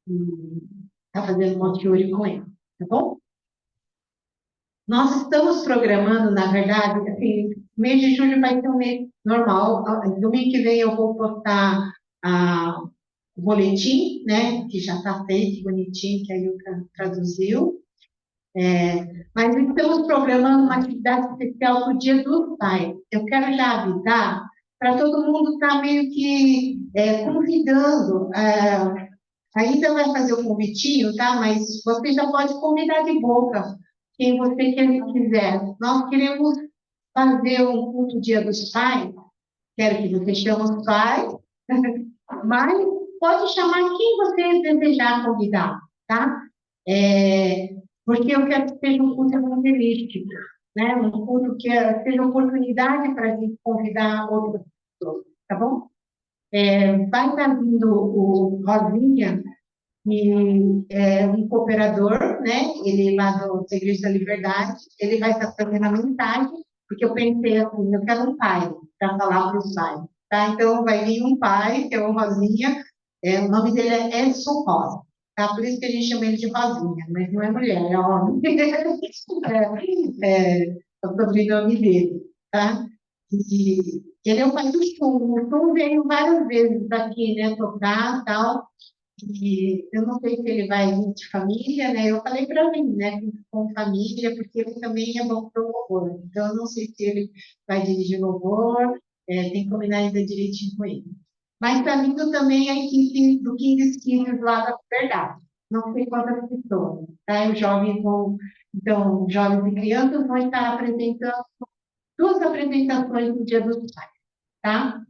[SPEAKER 1] estar fazendo Monteori com ele, tá bom? Nós estamos programando, na verdade, assim, mês de julho vai ser um mês normal. Domingo que vem eu vou postar o boletim, né? Que já está feito, bonitinho, que a Ilka traduziu. Mas estamos programando uma atividade especial para o Dia dos Pais. Eu quero já avisar para todo mundo estar meio que convidando. Ainda vai fazer o convitinho, tá? Mas você já pode convidar de boca quem você quiser. Nós queremos fazer um culto Dia dos Pais. Quero que você chame os pais, mas pode chamar quem você desejar convidar, tá? É, Porque eu quero que seja um culto evangelístico, né? Um culto que seja oportunidade para a gente convidar outras pessoas, tá bom? Vai estar vindo o Rosinha, que é um cooperador, né? Ele lá da Igreja da Liberdade, ele vai estar fazendo a mensagem, porque eu pensei assim, eu quero um pai para falar para os pais, tá? Então vai vir um pai, que é o Rosinha, o nome dele é Edson Rosa, tá? Por isso que a gente chama ele de Rosinha, mas não é mulher, é homem. É o sobrenome dele, tá? E ele é o pai do Chum. O Chum veio várias vezes aqui, né, tocar tal. E eu não sei se ele vai vir de família, né? Eu falei para mim, né? Com família, porque ele também é bom para o louvor. Então, eu não sei se ele vai dirigir louvor, tem que combinar ainda direitinho com ele. Mas está vindo também a equipe do King's Kids lá da Verdade. Não sei quantas pessoas, tá? Os jovens vão, então, jovens e crianças vão estar apresentando duas apresentações no Dia dos Pais, tá?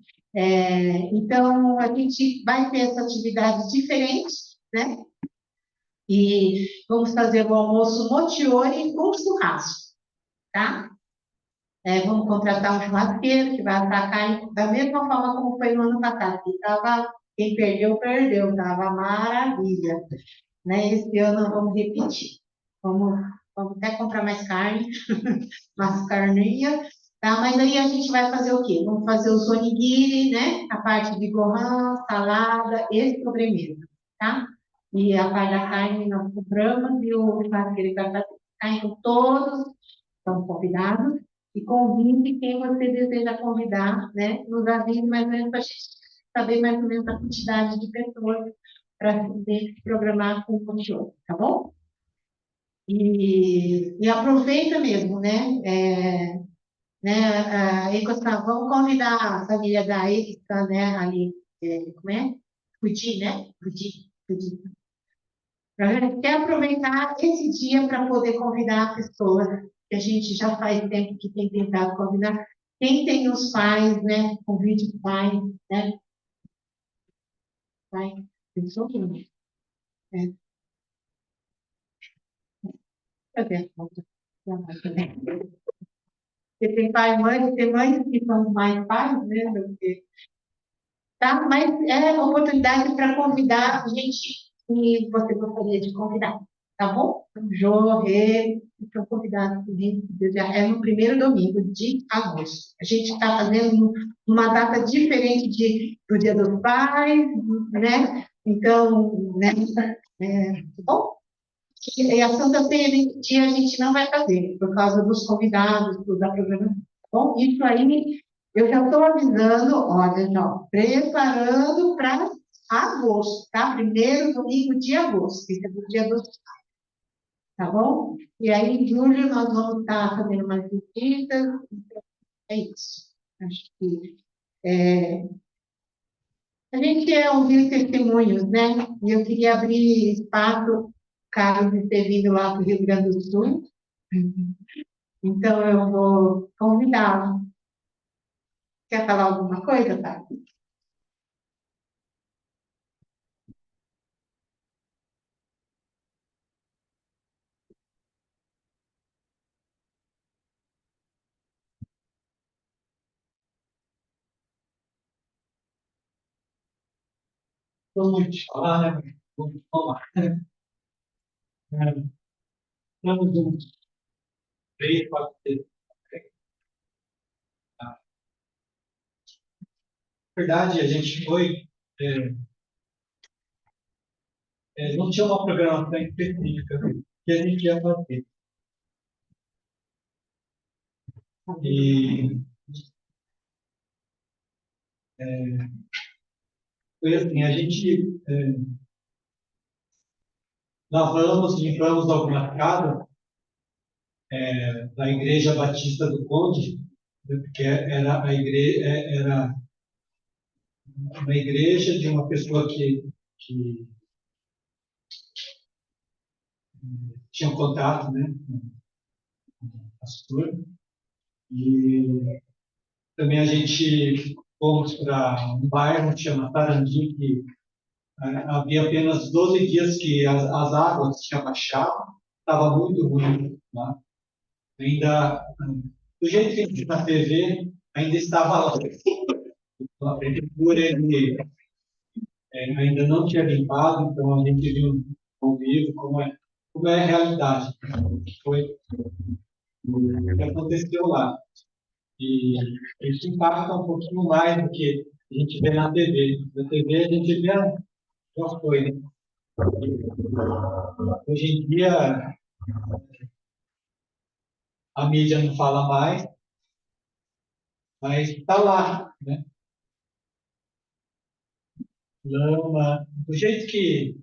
[SPEAKER 1] Então, a gente vai ter essa atividade diferente, né? E vamos fazer o almoço motiori com churrasco, tá? Vamos contratar um churrasqueiro que vai atacar da mesma forma como foi no ano passado, que quem perdeu, perdeu, estava maravilha, né? Esse ano vamos repetir. Vamos até comprar mais carne, umas carninhas, tá? Mas aí a gente vai fazer o quê? Vamos fazer os onigiri, né? A parte de gohan, salada e sobremesa, tá? E a parte da carne nós compramos e o churrasqueiro vai fazer. Tá? Então, todos estão convidados e convide quem você deseja convidar, né? Nos avise mais ou menos para a gente saber mais ou menos a quantidade de pessoas para poder se programar com o show, tá bom? E aproveita mesmo, né? Ecossa, vamos convidar a família da Ecossa, né? Ali, como é? Fudi, né? Fudi. A gente quer aproveitar esse dia para poder convidar pessoas que a gente já faz tempo que tem tentado convidar. Quem tem os pais, né? Convide o pai, né? Pai, pensou que é. Cadê a foto? Porque tem pai e mãe, tem mães que são mais pais, né? Tá? Mas é uma oportunidade para convidar gente que você gostaria de convidar, tá bom? Jô, Rê, estão convidados já é no primeiro domingo de agosto. A gente está fazendo uma data diferente do Dia dos Pais, né? Então, né? Tá bom? E a Santa Ceia nesse dia a gente não vai fazer, por causa dos convidados, da programação. Tá bom? Isso aí, eu já estou avisando, olha, já, preparando para agosto, tá? Primeiro domingo de agosto, esse é o dia dos, tá bom? E aí, em julho, nós vamos estar fazendo mais visitas, então, é isso. Acho que a gente quer ouvir testemunhos, né? E eu queria abrir espaço, Carlos, de ter vindo lá para o Rio Grande do Sul. Então, eu vou convidá-lo. Quer falar alguma coisa, tá?
[SPEAKER 3] Vamos falar, né? Vamos falar. Temos uns 3, 4 dias. Na verdade, a gente foi. é, não tinha uma programação específica que a gente ia fazer. E foi assim: a gente lavamos, limpamos algumas casas da Igreja Batista do Conde, né, porque era uma igreja de uma pessoa que tinha um contato, né, com o pastor. E também a gente fomos para um bairro que chama Sarandi, que havia apenas 12 dias que as águas tinham baixado, estava muito ruim lá. Ainda, do jeito que a gente na TV, ainda estava lá. A prefeitura ainda não tinha limpado, então a gente viu ao vivo como é a realidade, foi o que aconteceu lá. E isso impacta um pouquinho mais do que a gente vê na TV. Na TV a gente vê as coisas. Hoje em dia a mídia não fala mais, mas está lá, né? Lama, do jeito que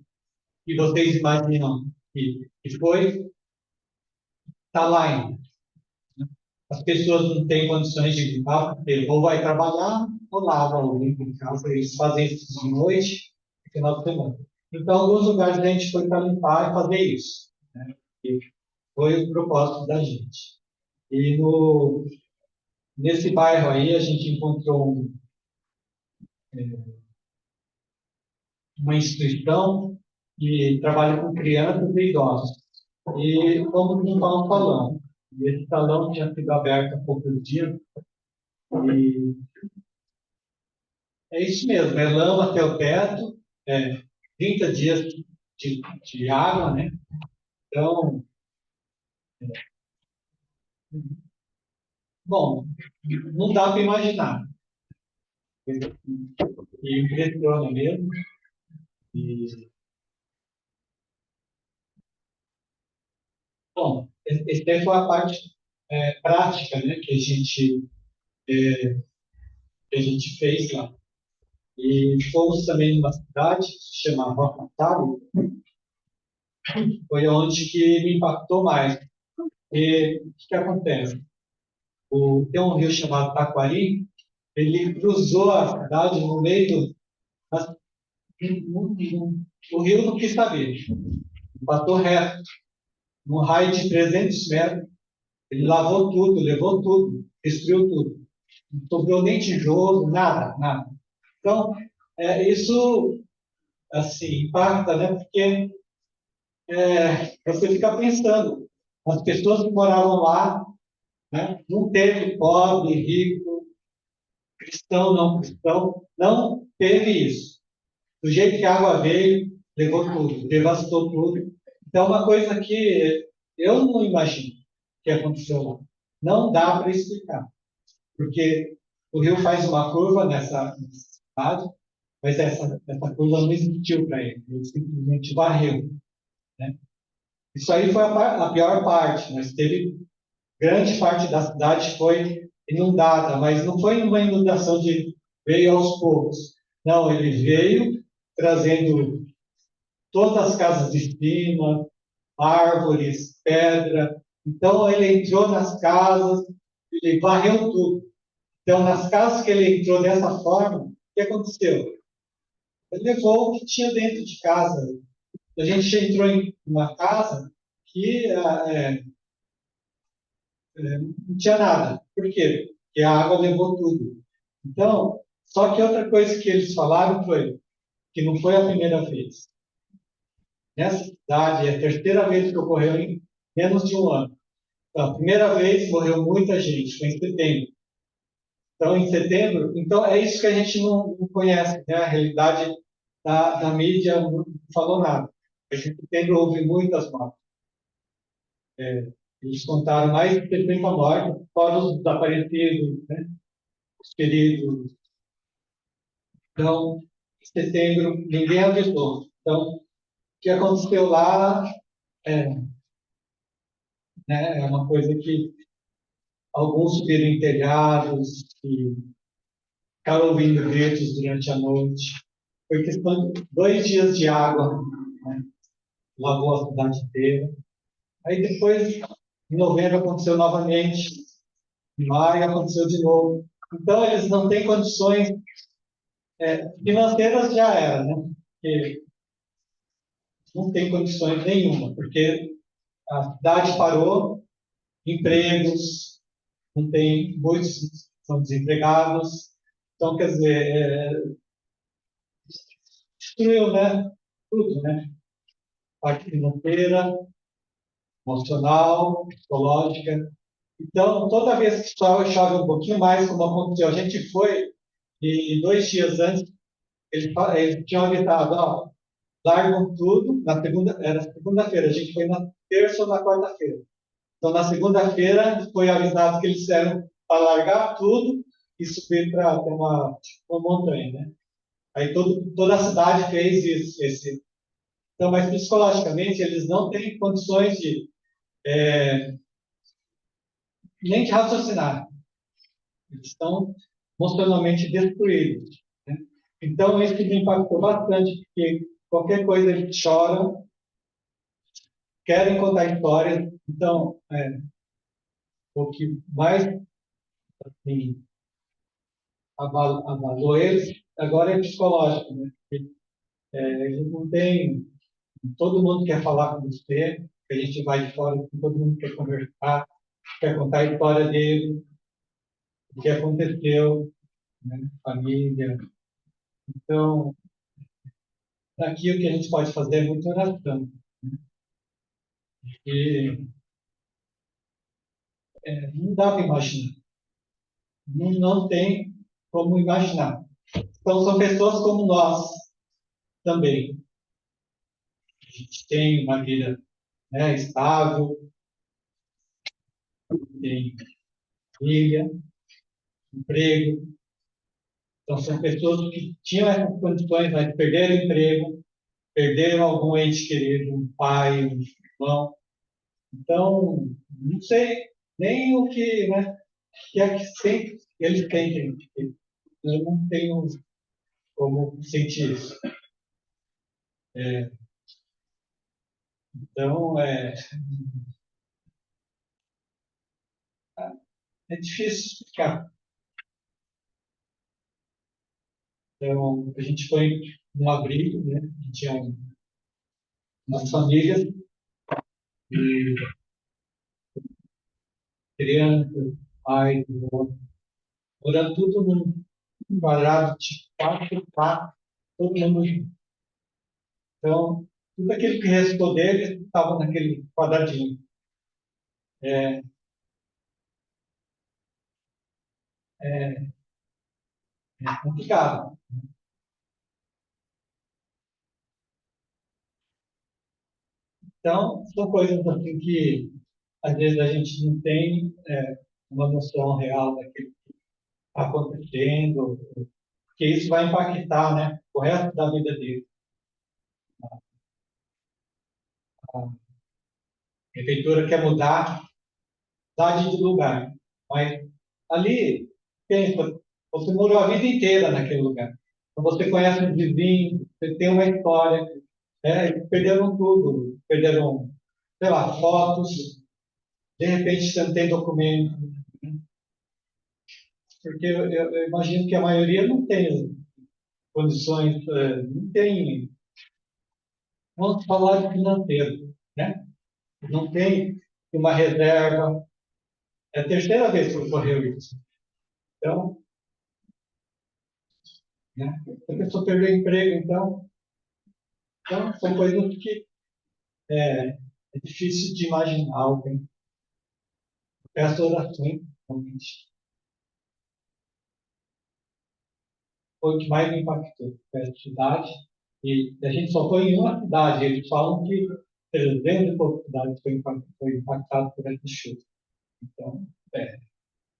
[SPEAKER 3] vocês imaginam que foi, está lá ainda. As pessoas não têm condições de limpar, porque ou vai trabalhar ou lava ou limpa em casa. Eles fazem isso de noite, no final de semana. Então, alguns lugares a gente foi para limpar e fazer isso, né? E foi o propósito da gente. E nesse bairro aí, a gente encontrou uma instituição que trabalha com crianças e idosos. E fomos limpar um salão. E esse salão tinha sido aberto há poucos dias. E é isso mesmo, é lama até o teto, 30 dias de água, né? Então, bom, não dá para imaginar. E impressiona mesmo. E, bom, essa foi a parte prática, né, que a gente fez lá. E fomos também numa cidade que se chama Rocatário, foi onde que me impactou mais. E o que acontece? Tem um rio chamado Taquari, ele cruzou a cidade no meio do. O rio não quis saber, passou reto, num raio de 300 metros, ele lavou tudo, levou tudo, destruiu tudo. Não sobrou nem tijolo, nada, nada. Então, isso, assim, impacta, né? Porque você fica pensando, as pessoas que moravam lá, né? Não teve pobre, rico, cristão, não cristão, não teve isso. Do jeito que a água veio, levou tudo, devastou tudo. Então, uma coisa que eu não imagino que aconteceu lá. Não dá para explicar, porque o rio faz uma curva nessa cidade, mas essa curva não existiu para ele, ele simplesmente varreu, né? Isso aí foi a pior parte, mas teve grande parte da cidade foi inundada, mas não foi uma inundação de veio aos poucos. Não, ele veio trazendo todas as casas de cima, árvores, pedra. Então ele entrou nas casas, ele varreu tudo. Então, nas casas que ele entrou dessa forma, o que aconteceu? Ele levou o que tinha dentro de casa. A gente entrou em uma casa que não tinha nada. Por quê? Porque a água levou tudo. Então, só que outra coisa que eles falaram foi que não foi a primeira vez. Nessa cidade, é a terceira vez que ocorreu em menos de um ano. Então, a primeira vez morreu muita gente, foi em setembro. Então, em setembro, então é isso que a gente não conhece, né? A realidade da mídia não falou nada. Em setembro houve muitas mortes. Eles contaram mais de 70 mortes, fora os desaparecidos, né? Os feridos. Então, em setembro, ninguém avisou. Então, o que aconteceu lá é, né, é uma coisa que alguns subiram em telhados e ficaram ouvindo gritos durante a noite. Foi questão de 2 dias de água, né? Lavou a cidade inteira. Aí depois, em novembro, aconteceu novamente, em maio aconteceu de novo. Então, eles não têm condições financeiras, já era, né? Porque não tem condições nenhuma, porque a cidade parou, empregos, não tem, muitos são desempregados. Então, quer dizer, destruiu, né? Tudo, né? Parte financeira, emocional, psicológica. Então, toda vez que chove um pouquinho mais, como aconteceu, a gente foi e 2 dias antes eles tinham avisado, ó, largam tudo, na segunda, era segunda-feira, a gente foi na terça ou na quarta-feira. Então, na segunda-feira, foi avisado que eles disseram para largar tudo e subir para uma montanha, né? Aí toda a cidade fez isso. Então, mas psicologicamente, eles não têm condições nem de raciocinar. Eles estão emocionalmente destruídos, né? Então, isso me impactou bastante, porque qualquer coisa eles choram, querem contar histórias. Então, o que mais assim, abalou eles agora é psicológico, né? Porque, eles não têm. Todo mundo quer falar com você, a gente vai de fora, todo mundo quer conversar, quer contar a história dele, o que aconteceu, né? Família. Então, aqui o que a gente pode fazer é muito oração. E não dá para imaginar. Não tem como imaginar. Então, são pessoas como nós também. A gente tem uma vida, né, estável, tem família, emprego. Então, são pessoas que tinham essas condições, mas perderam o emprego, perderam algum ente querido, um pai, um irmão. Então, não sei nem o que, né, que é que sempre eles sentem. Eu não tenho como sentir isso. Então, é difícil explicar. Então, a gente foi num abrigo, né, que tinha umas famílias, e crianças, pais, avós, morando tudo num quadrado de 4 todo mundo junto. Então, tudo aquilo que restou deles estava naquele quadradinho. É, é, é complicado. Então, são coisas assim que, às vezes, a gente não tem uma noção real daquilo que está acontecendo, porque isso vai impactar, né, o resto da vida dele. A prefeitura quer mudar cidade de lugar, mas ali, pensa, você morou a vida inteira naquele lugar. Então, você conhece os vizinhos, você tem uma história, perderam tudo, perderam, sei lá, fotos, de repente você não tem documento, porque eu imagino que a maioria não tem condições, não tem, vamos falar de financeiro, né? Não tem uma reserva. É a terceira vez que ocorreu isso. Então, né? A pessoa perdeu o emprego, então são coisas que é difícil de imaginar alguém. Peço orações, realmente. Foi o que mais me impactou. Foi a cidade. E a gente só foi em uma cidade. Eles falam que 300 e poucas cidades foi impactado por essa chuva. Então,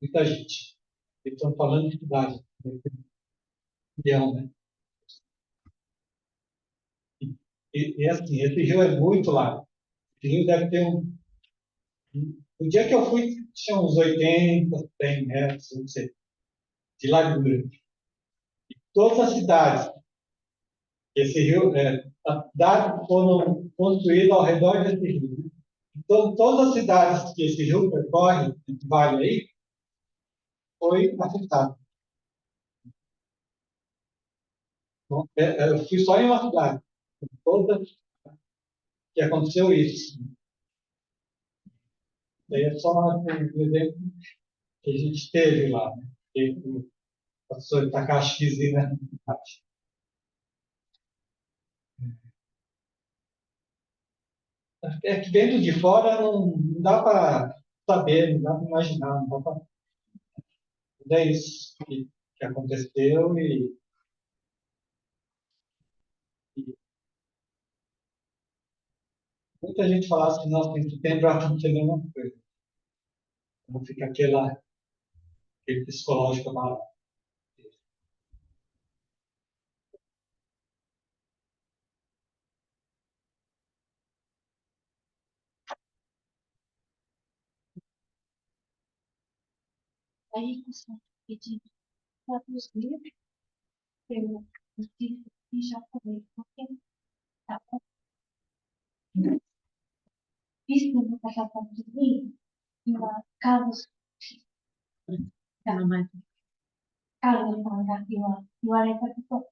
[SPEAKER 3] muita gente. Eles estão falando de cidade, região, né? E assim, esse rio é muito largo. Esse rio deve ter o dia que eu fui, tinha uns 80, 100 metros, não sei, de largura. Todas as cidades, esse rio, as cidades foram construídas ao redor desse rio. Então, todas as cidades que esse rio percorre, esse vale aí, foi afetado. Então, eu fui só em uma cidade, todas que aconteceu isso. Daí é só um exemplo que a gente teve lá, né? Que o professor Takashi Kizina, é que dentro de fora não dá para saber, não dá para imaginar, não dá para. É isso que aconteceu e muita gente fala assim, nossa, em setembro vai acontecer a mesma coisa. Então fica aquele psicológico abalado.
[SPEAKER 4] Aí, pessoal, pedindo para os livros, eu tive que já falei, porque tá bom. Isso no passado de mim, uma Carlos, Carlos さんが今言われたこと、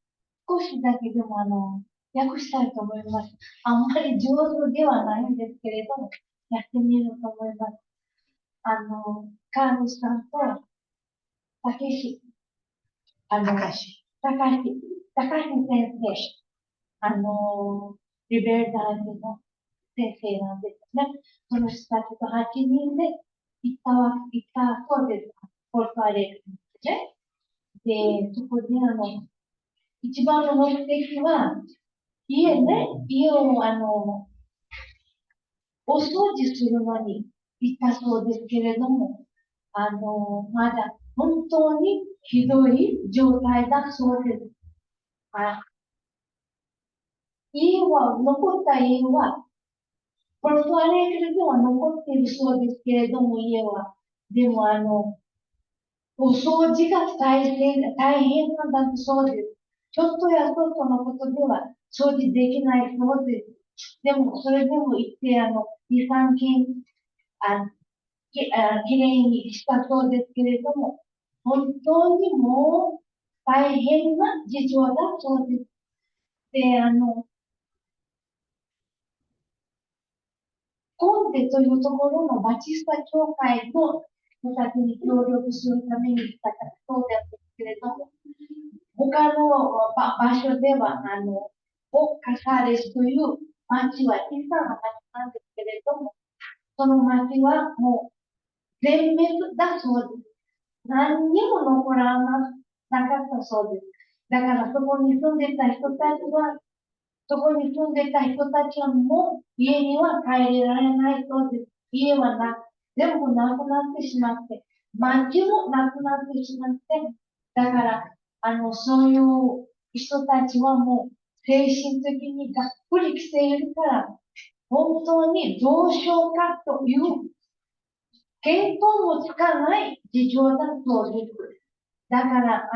[SPEAKER 4] 少しだけでも訳したいと思います。あんまり上手ではないんですけれども、やってみようと思います。カールさんと、たけし、高橋、高橋先生、リベルダーズの先生なんですね。その人たちと8人で行ったそうです。ポルトアレグリね。で、そこで一番の目的は、家をお掃除するのに行ったそうですけれども、まだ本当にひどい状態だそうです。残った家は、ポルトアレグレでは残っているそうですけれども、家は。でも、お掃除が大変なんだそうです。ちょっとやそっとのことでは掃除できないそうです。でも、それでも行って、2、3件、きれいにしたそうですけれども、本当にもう大変な事情だそうです。で、コンテというところのバチスタ教会の人たちに協力するために来たそうなんですけれども、他の場所では、オッカサレスという町は小さな町なんですけれども、その町はもう全滅だそうです。何にも残らなかったそうです。だからそこに住んでた人たちは、そこに住んでた人たちはもう家には帰れられないそうです。家は全部なくなってしまって、町もなくなってしまって、だから、そういう人たちはもう精神的にがっくり来ているから、本当にどうしようかという見当もつかない事情だそうです。だから、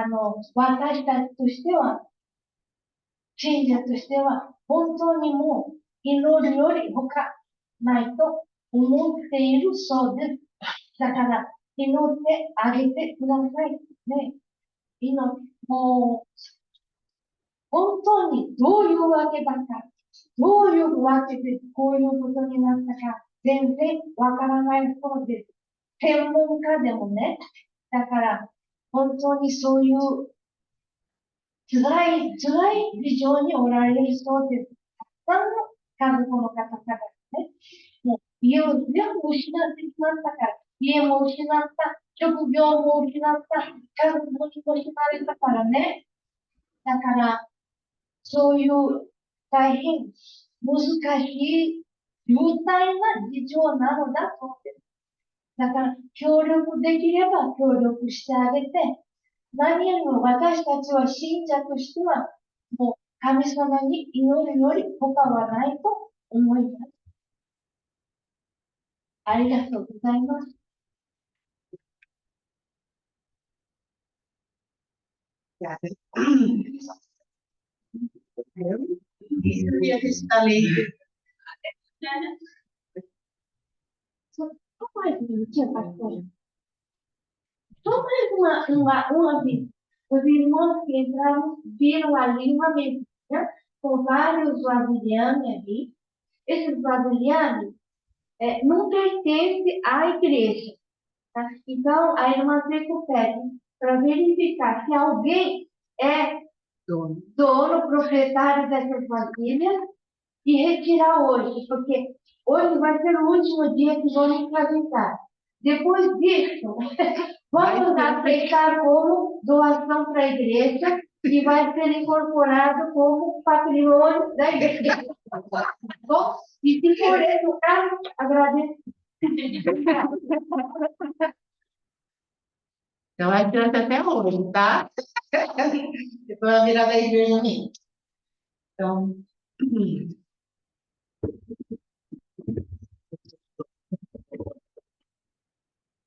[SPEAKER 4] 私たちとしては、信者としては、本当にもう祈るより他ないと思っているそうです。だから、祈ってあげてください。ね。もう、本当にどういうわけだか、どういうわけでこういうことになったか、全然わからないそうです。専門家でもね、だから、本当にそういう辛い事情におられるそうです。たくさんの家族の方々ね、もう家を全部失ってしまったから、家も失った、職業も失った、家族も失われたからね。だから、そういう大変難しい、重大な事情なのだそうです。だから、協力できれば協力してあげて、何よりも私たちは信者としては、もう神様に祈るより他はないと思います。ありがとうございます。
[SPEAKER 1] Isso eu ia estar lendo.
[SPEAKER 4] Só mais um minutinho, pastor. Só mais uma vez. Os irmãos que entraram viram ali uma mesinha com vários vasilhames ali. Esses vasilhames nunca pertence à igreja. Tá? Então, a irmã Zeco pede para verificar se alguém é dono, proprietário dessas vasilhas e retirar hoje, porque hoje vai ser o último dia que vamos apresentar. Depois disso, vamos aceitar como doação para a igreja e vai ser incorporado como patrimônio da igreja. Bom, e se for esse o caso, agradeço.
[SPEAKER 1] Não adianta até hoje, tá? Depois vai virar da igreja a mim. Então,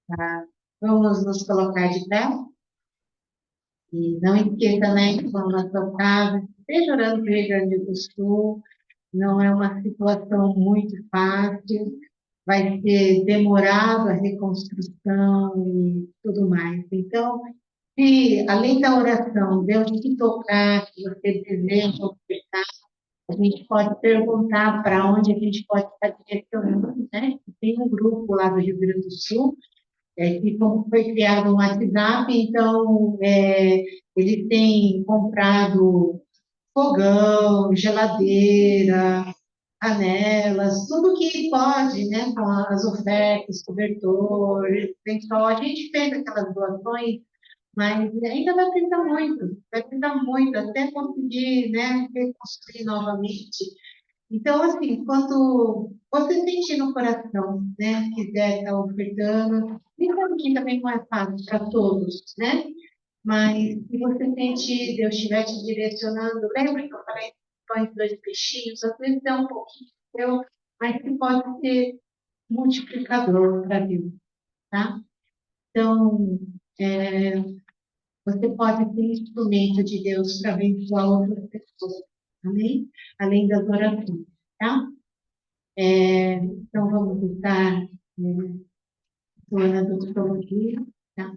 [SPEAKER 1] tá. Vamos nos colocar de pé. E não esqueça, né, que vamos na sua casa, esteja orando para o Rio Grande do Sul. Não é uma situação muito fácil, vai ser demorado a reconstrução e tudo mais. Então, se além da oração, Deus te tocar, se você deseja ofertar, a gente pode perguntar para onde a gente pode estar direcionando, né? Tem um grupo lá do Rio Grande do Sul, que como foi criado um WhatsApp, então eles têm comprado fogão, geladeira, panelas, tudo que pode, né, com as ofertas, cobertor, lençol. A gente fez aquelas doações, mas ainda vai precisar muito até conseguir, né, reconstruir novamente. Então, assim, quando você sentir no coração, né, quiser estar ofertando, e sabe que também não é fácil para todos, né? Mas se você sente Deus estiver te direcionando, lembra que eu falei pães dois peixinhos, às vezes é um pouquinho seu, mas que pode ser multiplicador para Deus, tá? Então, você pode ser instrumento de Deus para abençoar outras pessoas, amém? Além das orações, tá? Então, vamos estar orando por aqui, tá?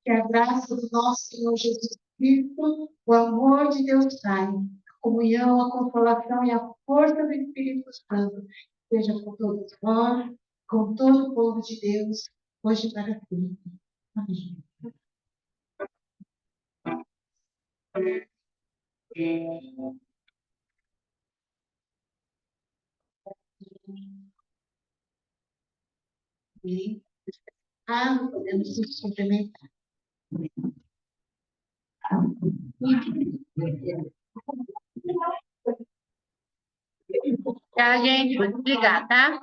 [SPEAKER 1] Que a graça do nosso Senhor Jesus Cristo, o amor de Deus Pai, a comunhão, a consolação e a força do Espírito Santo seja com todos nós, com todo o povo de Deus, hoje e para sempre. Amém. Amém. Podemos nos cumprimentar. Tá, gente? Vou desligar, tá?